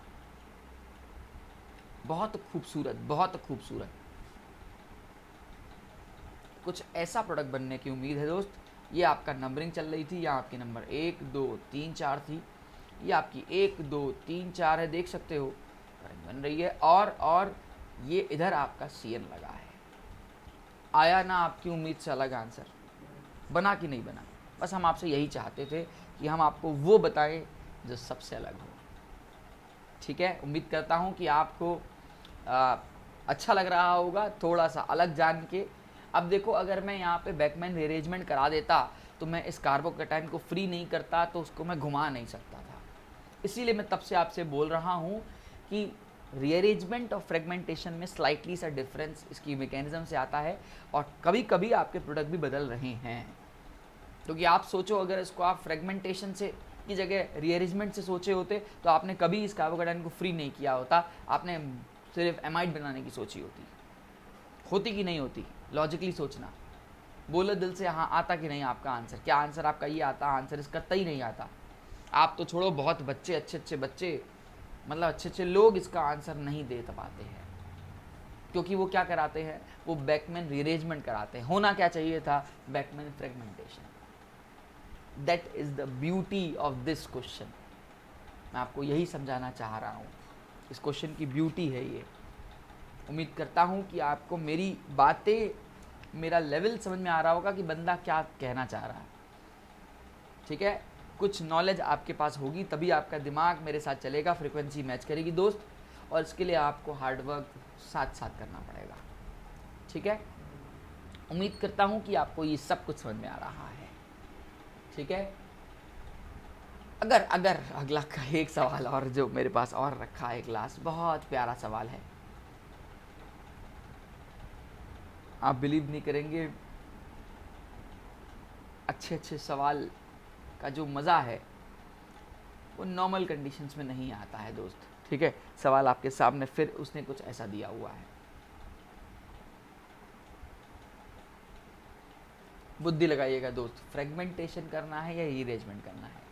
बहुत खूबसूरत, बहुत खूबसूरत कुछ ऐसा प्रोडक्ट बनने की उम्मीद है दोस्त। ये आपका नंबरिंग चल रही थी, यहाँ आपकी नंबर 1 2 3 4 थी, ये आपकी 1 2 3 4 है, देख सकते हो बन रही है। और ये इधर आपका CN लगा है। आया ना आपकी उम्मीद से अलग आंसर? बना कि नहीं बना? बस हम आपसे यही चाहते थे कि हम आपको वो बताएं जो सबसे अलग हो। ठीक है, उम्मीद करता हूँ कि आपको अच्छा लग रहा होगा थोड़ा सा अलग जान के। अब देखो, अगर मैं यहाँ पे बैकमैन रीअरेंजमेंट करा देता तो मैं इस कार्बोकैटायन को फ्री नहीं करता, तो उसको मैं घुमा नहीं सकता था। इसीलिए मैं तब से आपसे बोल रहा हूँ कि रीअरेंजमेंट और फ्रेगमेंटेशन में स्लाइटली सा डिफरेंस इसकी मैकेनिज्म से आता है, और कभी कभी आपके प्रोडक्ट भी बदल रहे हैं। क्योंकि आप सोचो, अगर इसको आप फ्रेगमेंटेशन से की जगह रीअरेंजमेंट से सोचे होते तो आपने कभी इस कार्बोकैटायन को फ्री नहीं किया होता, आपने सिर्फ एमाइड बनाने की सोची होती कि नहीं होती? लॉजिकली सोचना, बोलो दिल से, हाँ आता कि नहीं आपका आंसर? क्या आंसर आपका ये आता? आंसर इसका ही नहीं आता। आप तो छोड़ो, बहुत बच्चे, अच्छे बच्चे, मतलब अच्छे लोग इसका आंसर नहीं दे पाते हैं, क्योंकि वो क्या कराते हैं? वो बैकमैन रीअरेंजमेंट कराते हैं। होना क्या चाहिए था? Beckmann fragmentation. That is the beauty of this question. मैं आपको यही समझाना चाह रहा हूँ, इस क्वेश्चन की ब्यूटी है ये। उम्मीद करता हूँ कि आपको मेरी बातें, मेरा लेवल समझ में आ रहा होगा कि बंदा क्या कहना चाह रहा है। ठीक है, कुछ नॉलेज आपके पास होगी तभी आपका दिमाग मेरे साथ चलेगा, फ्रीक्वेंसी मैच करेगी दोस्त, और इसके लिए आपको हार्डवर्क साथ साथ करना पड़ेगा। ठीक है, उम्मीद करता हूँ कि आपको ये सब कुछ समझ में आ रहा है। ठीक है, अगर अगला का एक सवाल और जो मेरे पास और रखा है क्लास, बहुत प्यारा सवाल है। आप बिलीव नहीं करेंगे, अच्छे सवाल का जो मज़ा है वो नॉर्मल कंडीशंस में नहीं आता है दोस्त। ठीक है, सवाल आपके सामने, फिर उसने कुछ ऐसा दिया हुआ है। बुद्धि लगाइएगा दोस्त, फ्रेगमेंटेशन करना है या रीअरेंजमेंट करना है?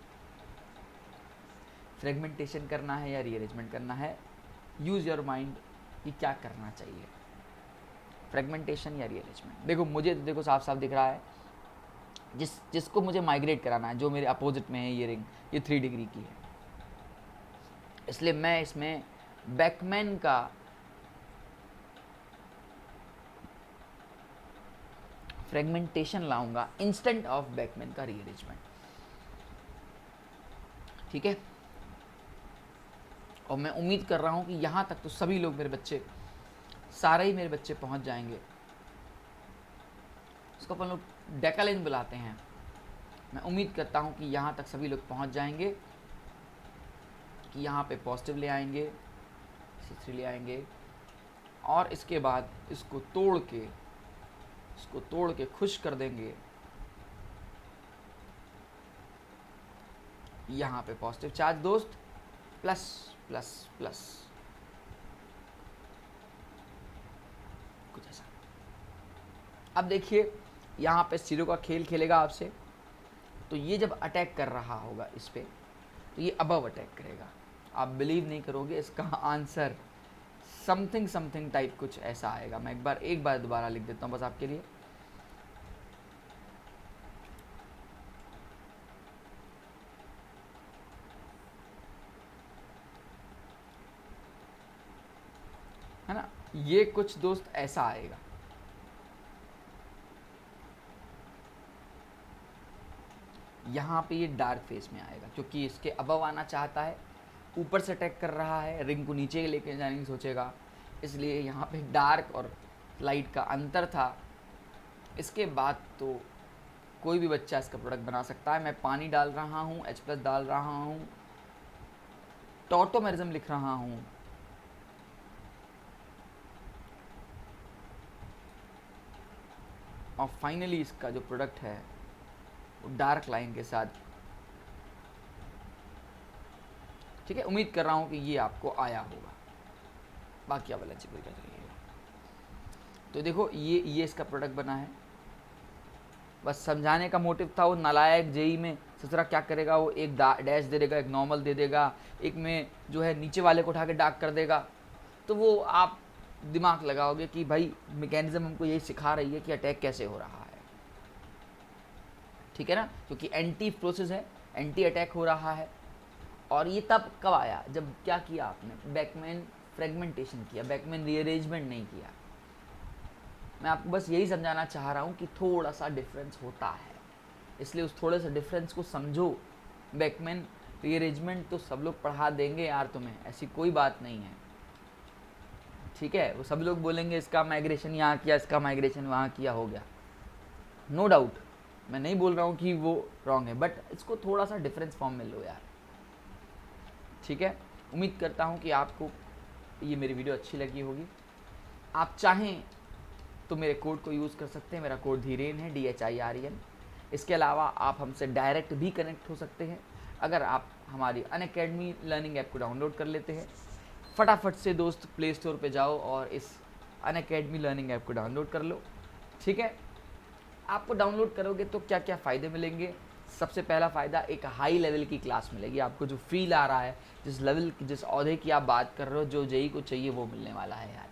फ्रेगमेंटेशन करना है या रीअरेंजमेंट करना है? यूज़ योर माइंड कि क्या करना चाहिए, फ्रेगमेंटेशन या रीअरेंजमेंट। देखो, मुझे देखो साफ दिख रहा है, जिसको मुझे माइग्रेट कराना है, जो मेरे अपोजिट में है ये रिंग, ये 3 डिग्री की है, इसलिए मैं इसमें बैकमैन का फ्रेगमेंटेशन लाऊंगा इंस्टेंट ऑफ बैकमैन का रीअरेंजमेंट। ठीक है, और मैं उम्मीद कर रहा हूं कि यहां तक तो सभी लोग मेरे बच्चे, सारे ही मेरे बच्चे पहुंच जाएंगे। उसको अपन लोग डेकालेन बुलाते हैं। मैं उम्मीद करता हूं कि यहां तक सभी लोग पहुंच जाएंगे, कि यहाँ पे पॉजिटिव ले आएंगे, C3 ले आएंगे, और इसके बाद इसको तोड़ के खुश कर देंगे। यहाँ पे पॉजिटिव चार्ज दोस्त, प्लस प्लस प्लस, कुछ ऐसा। अब देखिए, यहाँ पे जीरो का खेल खेलेगा आपसे, तो ये जब अटैक कर रहा होगा इस पे, तो ये अबव अटैक करेगा। आप बिलीव नहीं करोगे, इसका आंसर समथिंग टाइप कुछ ऐसा आएगा। मैं एक बार दोबारा लिख देता हूँ बस आपके लिए। है ना, ये कुछ दोस्त ऐसा आएगा। यहाँ पे ये डार्क फेस में आएगा, क्योंकि इसके अबव आना चाहता है, ऊपर से अटैक कर रहा है, रिंग को नीचे लेके जाने की सोचेगा, इसलिए यहाँ पे डार्क और लाइट का अंतर था। इसके बाद तो कोई भी बच्चा इसका प्रोडक्ट बना सकता है। मैं पानी डाल रहा हूँ, H+ डाल रहा हूँ, टॉटोमेरिज्म लिख रहा हूँ, और फाइनली इसका जो प्रोडक्ट है वो डार्क लाइन के साथ। ठीक है, उम्मीद कर रहा हूँ कि ये आपको आया होगा, बाकी आप एलिजिबल कर रही है। तो देखो ये इसका प्रोडक्ट बना है। बस समझाने का मोटिव था। वो नालायक जेई में ससुरा क्या करेगा, वो एक डैश दे देगा, एक नॉर्मल दे देगा, एक में जो है नीचे वाले को उठा के डार्क कर देगा। तो वो आप दिमाग लगाओगे कि भाई मैकेनिज्म हमको यही सिखा रही है कि अटैक कैसे हो रहा है। ठीक है ना, क्योंकि एंटी प्रोसेस है, एंटी अटैक हो रहा है। और ये तब कब आया, जब क्या किया आपने, बैकमैन फ्रेगमेंटेशन किया, बैकमैन रीअरेंजमेंट नहीं किया। मैं आपको बस यही समझाना चाह रहा हूँ कि थोड़ा सा डिफरेंस होता है, इसलिए उस थोड़े से डिफरेंस को समझो। बैकमैन रीअरेंजमेंट तो सब लोग पढ़ा देंगे यार तुम्हें, ऐसी कोई बात नहीं है। ठीक है, वो सब लोग बोलेंगे इसका माइग्रेशन यहाँ किया, इसका माइग्रेशन वहाँ किया, हो गया, नो डाउट। मैं नहीं बोल रहा हूँ कि वो रॉन्ग है, बट इसको थोड़ा सा डिफरेंस फॉर्म में लो यार। ठीक है, उम्मीद करता हूँ कि आपको ये मेरी वीडियो अच्छी लगी होगी। आप चाहें तो मेरे कोड को यूज़ कर सकते हैं। मेरा कोड धीरेन है, DHIREN। इसके अलावा आप हमसे डायरेक्ट भी कनेक्ट हो सकते हैं अगर आप हमारी अनअकैडमी लर्निंग ऐप को डाउनलोड कर लेते हैं। फटाफट से दोस्त प्ले स्टोर पे जाओ और इस अनअकैडमी लर्निंग ऐप को डाउनलोड कर लो। ठीक है, आपको डाउनलोड करोगे तो क्या क्या फ़ायदे मिलेंगे। सबसे पहला फ़ायदा, एक हाई लेवल की क्लास मिलेगी आपको। जो फील आ रहा है, जिस लेवल की, जिस औहदे की आप बात कर रहे हो, जो जेई को चाहिए वो मिलने वाला है यार।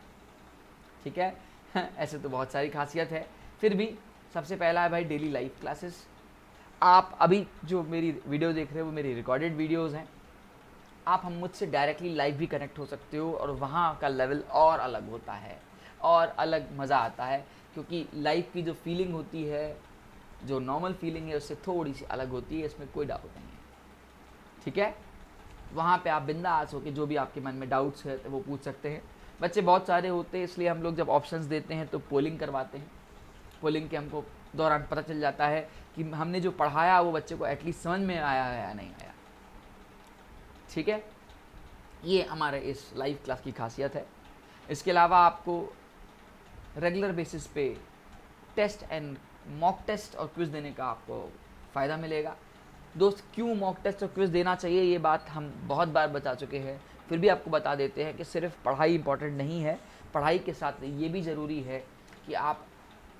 ठीक है ऐसे तो बहुत सारी खासियत है, फिर भी सबसे पहला है भाई डेली लाइव क्लासेस। आप अभी जो मेरी वीडियो देख रहे हो वो मेरी रिकॉर्डेड वीडियोज़ हैं। आप हम मुझसे डायरेक्टली लाइव भी कनेक्ट हो सकते हो, और वहाँ का लेवल और अलग होता है और अलग मज़ा आता है, क्योंकि लाइव की जो फीलिंग होती है, जो नॉर्मल फीलिंग है, उससे थोड़ी सी अलग होती है, इसमें कोई डाउट नहीं है। ठीक है, वहाँ पे आप बिंदास होकर जो भी आपके मन में डाउट्स है तो वो पूछ सकते हैं। बच्चे बहुत सारे होते हैं, इसलिए हम लोग जब ऑप्शंस देते हैं तो पोलिंग करवाते हैं। पोलिंग के हमको दौरान पता चल जाता है कि हमने जो पढ़ाया वो बच्चे को एटलीस्ट समझ में आया है या नहीं आया। ठीक है, ये हमारे इस लाइव क्लास की खासियत है। इसके अलावा आपको रेगुलर बेसिस पे टेस्ट एंड मॉक टेस्ट और क्विज़ देने का आपको फ़ायदा मिलेगा। दोस्त, क्यों मॉक टेस्ट और क्विज़ देना चाहिए ये बात हम बहुत बार बता चुके हैं, फिर भी आपको बता देते हैं कि सिर्फ पढ़ाई इंपॉर्टेंट नहीं है, पढ़ाई के साथ ये भी ज़रूरी है कि आप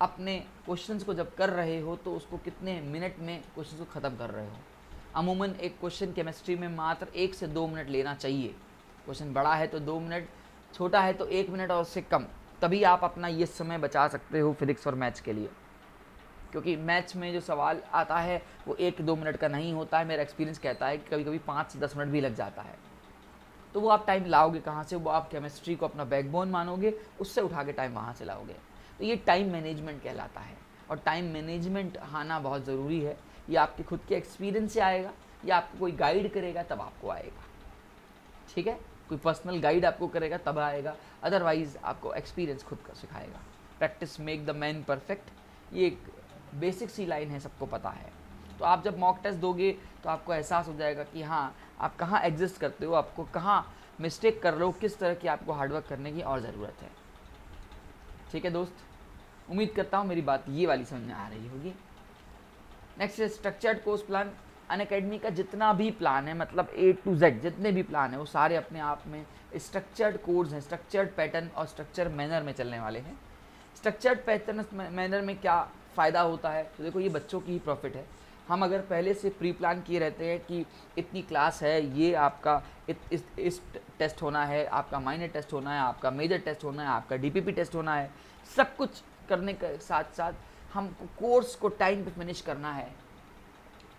अपने क्वेश्चंस को जब कर रहे हो तो उसको कितने मिनट में क्वेश्चन को ख़त्म कर रहे हो। अमूमन एक क्वेश्चन केमिस्ट्री में मात्र 1 से 2 मिनट लेना चाहिए। क्वेश्चन बड़ा है तो 2 मिनट, छोटा है तो 1 मिनट और उससे कम, तभी आप अपना ये समय बचा सकते हो फिजिक्स और मैथ्स के लिए। क्योंकि मैथ्स में जो सवाल आता है वो 1-2 मिनट का नहीं होता है। मेरा एक्सपीरियंस कहता है कि कभी कभी 5 से 10 मिनट भी लग जाता है। तो वो आप टाइम लाओगे कहाँ से, वो आप केमिस्ट्री को अपना बैकबोन मानोगे, उससे उठा के टाइम वहाँ से लाओगे। तो ये टाइम मैनेजमेंट कहलाता है, और टाइम मैनेजमेंट आना बहुत ज़रूरी है। ये आपके खुद के एक्सपीरियंस से आएगा, या आपको कोई गाइड करेगा तब आपको आएगा। ठीक है, कोई पर्सनल गाइड आपको करेगा तब आएगा, अदरवाइज़ आपको एक्सपीरियंस खुद का सिखाएगा। Practice make the man perfect, ये एक बेसिक सी लाइन है, सबको पता है। तो आप जब मॉक टेस्ट दोगे तो आपको एहसास हो जाएगा कि हाँ आप कहाँ एग्जिस्ट करते हो, आपको कहाँ मिस्टेक कर रहे हो, किस तरह की आपको हार्डवर्क करने की और ज़रूरत है। ठीक है दोस्त, उम्मीद करता हूँ मेरी बात ये वाली समझ में आ रही होगी। नेक्स्ट है स्ट्रक्चर्ड कोर्स प्लान। अनअकैडमी का जितना भी प्लान है, मतलब A to Z जितने भी प्लान है वो सारे अपने आप में स्ट्रक्चर्ड कोर्स हैं, स्ट्रक्चर्ड पैटर्न और स्ट्रक्चर मैनर में चलने वाले हैं। स्ट्रक्चर्ड पैटर्न मैनर में क्या फ़ायदा होता है, तो देखो ये बच्चों की ही प्रॉफिट है। हम अगर पहले से प्री प्लान किए रहते हैं कि इतनी क्लास है, ये आपका इस टेस्ट होना है, आपका माइनर टेस्ट होना है, आपका मेजर टेस्ट होना है, आपका DPP टेस्ट होना है, सब कुछ करने के साथ साथ हमको कोर्स को टाइम पे फिनिश करना है,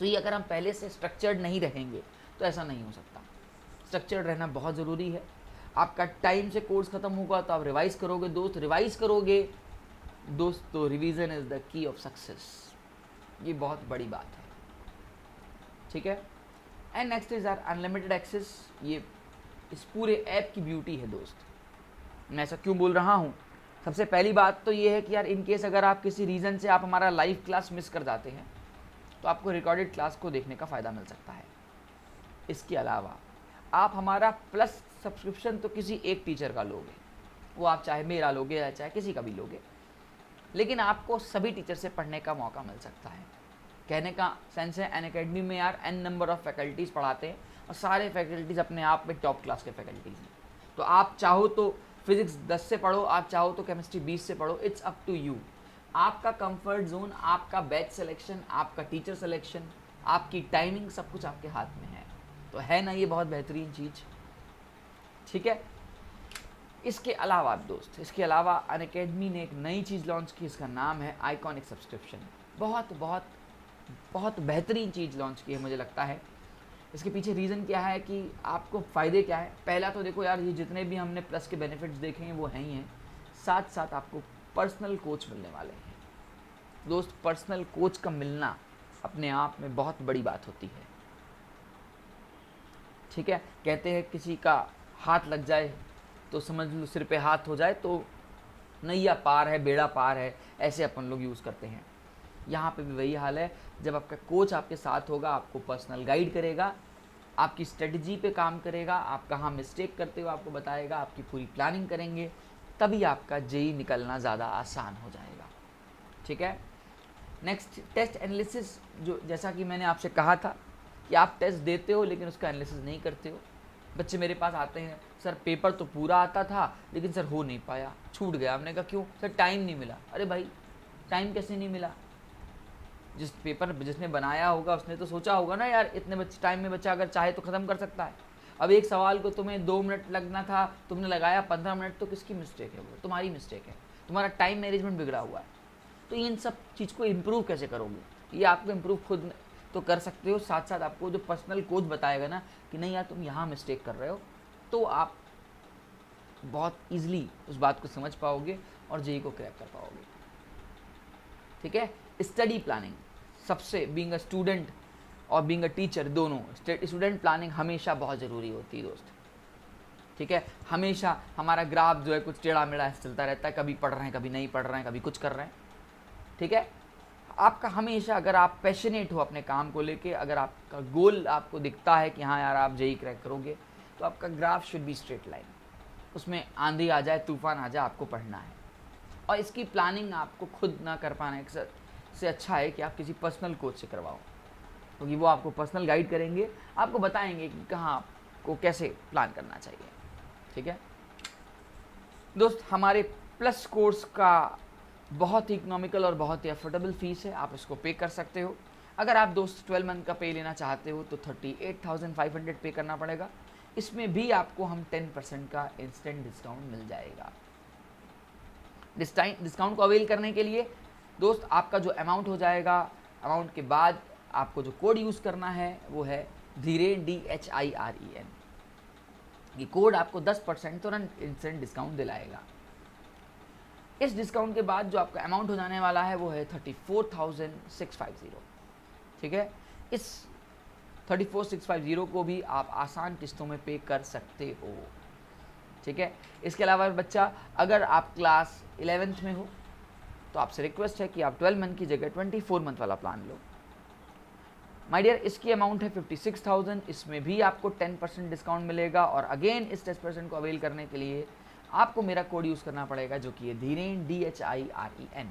तो ये अगर हम पहले से स्ट्रक्चर्ड नहीं रहेंगे तो ऐसा नहीं हो सकता। स्ट्रक्चर्ड रहना बहुत ज़रूरी है। आपका टाइम से कोर्स ख़त्म होगा तो आप रिवाइज करोगे दोस्त, रिवाइज करोगे दोस्त तो revision is the key of success, ये बहुत बड़ी बात है। ठीक है, and next is our unlimited access. ये इस पूरे ऐप की ब्यूटी है दोस्त। मैं ऐसा क्यों बोल रहा हूँ, सबसे पहली बात तो ये है कि यार इन केस अगर आप किसी रीज़न से आप हमारा लाइव क्लास मिस कर जाते हैं तो आपको रिकॉर्डेड क्लास को देखने का फ़ायदा मिल सकता है। इसके अलावा आप हमारा प्लस सब्सक्रिप्शन तो किसी एक टीचर का लोगे, वो आप चाहे मेरा लोगे या चाहे किसी का भी लोगे, लेकिन आपको सभी टीचर से पढ़ने का मौका मिल सकता है। कहने का सेंस है अनअकैडमी में यार n नंबर ऑफ़ फैकल्टीज़ पढ़ाते हैं और सारे फैकल्टीज़ अपने आप में टॉप क्लास के फैकल्टीज़ हैं। तो आप चाहो तो फिज़िक्स 10 से पढ़ो, आप चाहो तो केमिस्ट्री 20 से पढ़ो, इट्स अप टू यू। आपका कंफर्ट जोन, आपका बैच सिलेक्शन, आपका टीचर सिलेक्शन, आपकी टाइमिंग, सब कुछ आपके हाथ में है। तो है ना ये बहुत बेहतरीन चीज़, ठीक है। इसके अलावा दोस्त, इसके अलावा अनअकैडमी ने एक नई चीज़ लॉन्च की, इसका नाम है आइकॉनिक सब्सक्रिप्शन। बहुत बहुत बहुत बेहतरीन चीज़ लॉन्च की है मुझे लगता है। इसके पीछे रीज़न क्या है कि आपको फ़ायदे क्या है। पहला तो देखो यार, ये जितने भी हमने प्लस के बेनिफिट्स देखे हैं वो हैं ही हैं, साथ साथ आपको पर्सनल कोच मिलने वाले हैं। दोस्त, पर्सनल कोच का मिलना अपने आप में बहुत बड़ी बात होती है, ठीक है। कहते हैं किसी का हाथ लग जाए तो समझ लो सिर पे हाथ हो जाए तो नैया पार है, बेड़ा पार है, ऐसे अपन लोग यूज़ करते हैं। यहाँ पे भी वही हाल है। जब आपका कोच आपके साथ होगा, आपको पर्सनल गाइड करेगा, आपकी स्ट्रेटजी पे काम करेगा, आप कहाँ मिस्टेक करते हो आपको बताएगा, आपकी पूरी प्लानिंग करेंगे, तभी आपका जेई निकलना ज़्यादा आसान हो जाएगा, ठीक है। नेक्स्ट, टेस्ट एनालिसिस, जो जैसा कि मैंने आपसे कहा था कि आप टेस्ट देते हो लेकिन उसका एनालिसिस नहीं करते हो। बच्चे मेरे पास आते हैं, सर पेपर तो पूरा आता था लेकिन सर हो नहीं पाया, छूट गया। हमने कहा क्यों? सर टाइम नहीं मिला। अरे भाई, टाइम कैसे नहीं मिला? जिस पेपर जिसने बनाया होगा उसने तो सोचा होगा ना यार इतने टाइम में बच्चा अगर चाहे तो ख़त्म कर सकता है। अब एक सवाल को तुम्हें 2 मिनट लगना था, तुमने लगाया 15 मिनट, तो किसकी मिस्टेक है? वो तुम्हारी मिस्टेक है, तुम्हारा टाइम मैनेजमेंट बिगड़ा हुआ है। तो इन सब चीज़ को इम्प्रूव कैसे करोगे? ये आपको इम्प्रूव खुद तो कर सकते हो, साथ साथ आपको जो पर्सनल कोच बताएगा ना कि नहीं यार तुम यहाँ मिस्टेक कर रहे हो, तो आप बहुत ईजिली उस बात को समझ पाओगे और जेई को क्रैक कर पाओगे, ठीक है। स्टडी प्लानिंग, सबसे बीइंग अ स्टूडेंट और बीइंग अ टीचर, दोनों स्टूडेंट प्लानिंग हमेशा बहुत ज़रूरी होती है दोस्त, ठीक है। हमेशा हमारा ग्राफ जो है कुछ टेढ़ा मेढ़ा चलता रहता है, कभी पढ़ रहे हैं, कभी नहीं पढ़ रहे हैं, कभी कुछ कर रहे हैं, ठीक है। आपका हमेशा, अगर आप पैशनेट हो अपने काम को लेके, अगर आपका गोल आपको दिखता है कि हाँ यार आप जेई क्रैक करोगे, तो आपका graph should be straight line. उसमें आंधी आ जाए, तूफान आ जाए, आपको पढ़ना है। और इसकी प्लानिंग आपको खुद ना कर पाने से अच्छा है कि आप किसी पर्सनल कोच से करवाओ, क्योंकि वो आपको पर्सनल गाइड करेंगे, आपको बताएंगे कि कहाँ आपको कैसे प्लान करना चाहिए, ठीक है दोस्त। हमारे प्लस कोर्स का बहुत ही इकोनॉमिकल और बहुत ही अफोर्डेबल फीस है, आप इसको पे कर सकते हो। अगर आप दोस्त 12 मंथ का पे लेना चाहते हो तो 38,500 पे करना पड़ेगा। इसमें भी आपको हम 10% का इंस्टेंट डिस्काउंट मिल जाएगा। डिस्काउंट को अवेल करने के लिए दोस्त आपका जो अमाउंट हो जाएगा, अमाउंट के बाद आपको जो कोड यूज़ करना है वो है धीरेन, DHIREN। ये कोड आपको 10% तुरंत इंस्टेंट डिस्काउंट दिलाएगा। इस डिस्काउंट के बाद जो आपका अमाउंट हो जाने वाला है वो है 34,650, ठीक है। इस 34,650 को भी आप आसान किस्तों में पे कर सकते हो, ठीक है। इसके अलावा बच्चा, अगर आप क्लास 11th में हो तो आपसे रिक्वेस्ट है कि आप 12 मंथ की जगह 24 मंथ वाला प्लान लो। माय डियर, इसकी अमाउंट है 56,000, इसमें भी आपको 10% डिस्काउंट मिलेगा। और अगेन इस 10% को अवेल करने के लिए आपको मेरा कोड यूज़ करना पड़ेगा, जो कि है धीरेन, DHIREN,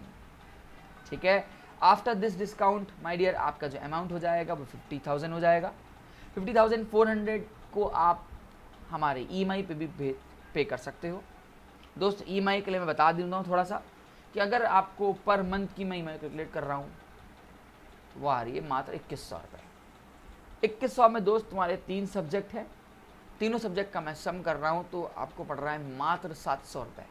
ठीक है। After this discount my dear, आपका जो अमाउंट हो जाएगा वो 50,000 हो जाएगा। 50,400 को आप हमारे EMI पे भी पे कर सकते हो। दोस्त, EMI के लिए मैं बता देता हूँ थोड़ा सा कि अगर आपको पर मंथ की मैं EMI कैलकुलेट कर रहा हूँ तो वो आ रही है मात्र 2100 रुपये। 2100 में दोस्त तुम्हारे 3 सब्जेक्ट हैं, तीनों सब्जेक्ट का मैं सम कर रहा हूँ तो आपको पड़ रहा है मात्र 700 रुपये।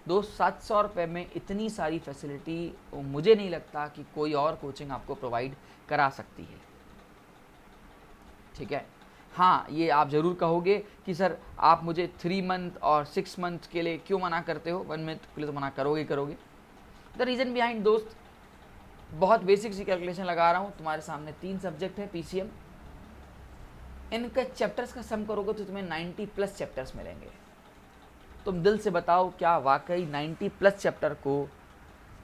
दोस्त, 700 रुपये में इतनी सारी फैसिलिटी मुझे नहीं लगता कि कोई और कोचिंग आपको प्रोवाइड करा सकती है, ठीक है। हाँ, ये आप ज़रूर कहोगे कि सर आप मुझे 3 मंथ और 6 मंथ के लिए क्यों मना करते हो, 1 मंथ के लिए तो मना करोगे। द रीज़न बिहाइंड दोस्त, बहुत बेसिक सी कैलकुलेशन लगा रहा हूँ। तुम्हारे सामने 3 सब्जेक्ट है PCM, इनके चैप्टर्स का सम करोगे तो तुम्हें 90+ चैप्टर्स मिलेंगे। तुम दिल से बताओ, क्या वाकई 90+ चैप्टर को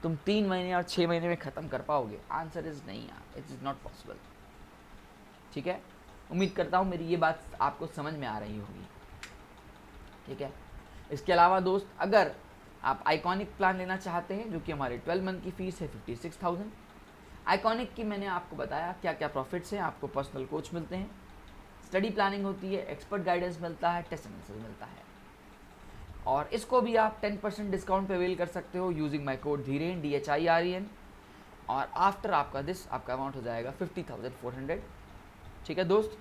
तुम 3 महीने और 6 महीने में ख़त्म कर पाओगे? आंसर इज़ नहीं यार, इट इज़ नॉट पॉसिबल। ठीक है, उम्मीद करता हूँ मेरी ये बात आपको समझ में आ रही होगी। ठीक है, इसके अलावा दोस्त, अगर आप आइकॉनिक प्लान लेना चाहते हैं, जो कि हमारे 12 मंथ की फ़ीस है 56,000। आइकॉनिक की मैंने आपको बताया क्या क्या प्रॉफिट्स हैं। आपको पर्सनल कोच मिलते हैं, स्टडी प्लानिंग होती है, एक्सपर्ट गाइडेंस मिलता है, टेस्ट एनालिसिस मिलता है, और इसको भी आप 10% डिस्काउंट पे अवेल कर सकते हो using my code Dhiren, DHIREN, और आफ्टर आपका आपका अमाउंट हो जाएगा 50,400। ठीक है दोस्त,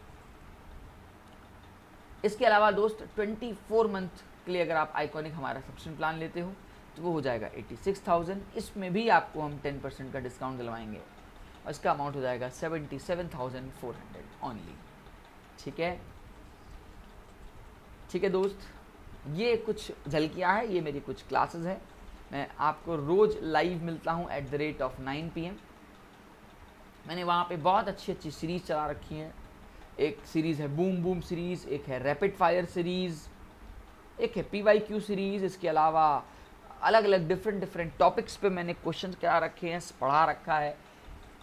इसके अलावा दोस्त 24 मंथ के लिए अगर आप आइकॉनिक हमारा सब्सक्रिप्शन प्लान लेते हो तो वो हो जाएगा 86,000। इसमें भी आपको हम 10% का डिस्काउंट दिलवाएंगे और इसका अमाउंट हो जाएगा 77,400 ओनली। ठीक है, ठीक है दोस्त, ये कुछ झलकियाँ हैं, ये मेरी कुछ क्लासेस हैं। मैं आपको रोज़ लाइव मिलता हूँ @9 PM। मैंने वहाँ पे बहुत अच्छी अच्छी सीरीज़ चला रखी हैं। एक सीरीज़ है बूम बूम सीरीज़, एक है रैपिड फायर सीरीज़, एक है PYQ सीरीज़। इसके अलावा अलग अलग डिफरेंट टॉपिक्स पे मैंने क्वेश्चन करा रखे हैं, पढ़ा रखा है।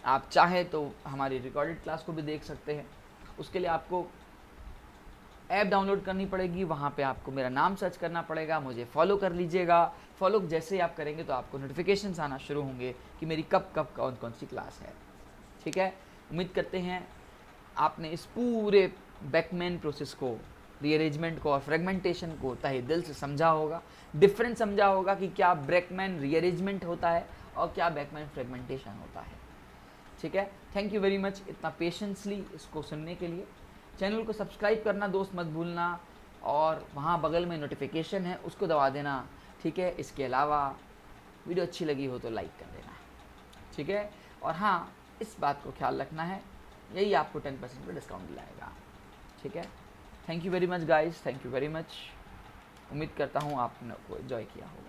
आप चाहें तो हमारी रिकॉर्डेड क्लास को भी देख सकते हैं। उसके लिए आपको ऐप डाउनलोड करनी पड़ेगी, वहाँ पे आपको मेरा नाम सर्च करना पड़ेगा, मुझे फॉलो कर लीजिएगा। फॉलो जैसे ही आप करेंगे तो आपको नोटिफिकेशंस आना शुरू होंगे कि मेरी कब कब कौन सी क्लास है। ठीक है, उम्मीद करते हैं आपने इस पूरे बैकमैन प्रोसेस को, रीअरेंजमेंट को और फ्रेगमेंटेशन को तहे दिल से समझा होगा, डिफरेंस समझा होगा कि क्या बैकमैन रीअरेंजमेंट होता है और क्या बैकमैन फ्रेगमेंटेशन होता है। ठीक है, थैंक यू वेरी मच इतना पेशेंसली इसको सुनने के लिए। चैनल को सब्सक्राइब करना दोस्त मत भूलना, और वहाँ बगल में नोटिफिकेशन है उसको दबा देना। ठीक है, इसके अलावा वीडियो अच्छी लगी हो तो लाइक कर देना। ठीक है, और हाँ, इस बात को ख्याल रखना है, यही आपको 10% का डिस्काउंट दिलाएगा। ठीक है, thank you very much guys, thank you very much. उम्मीद करता हूँ आपने को एंजॉय किया होगा।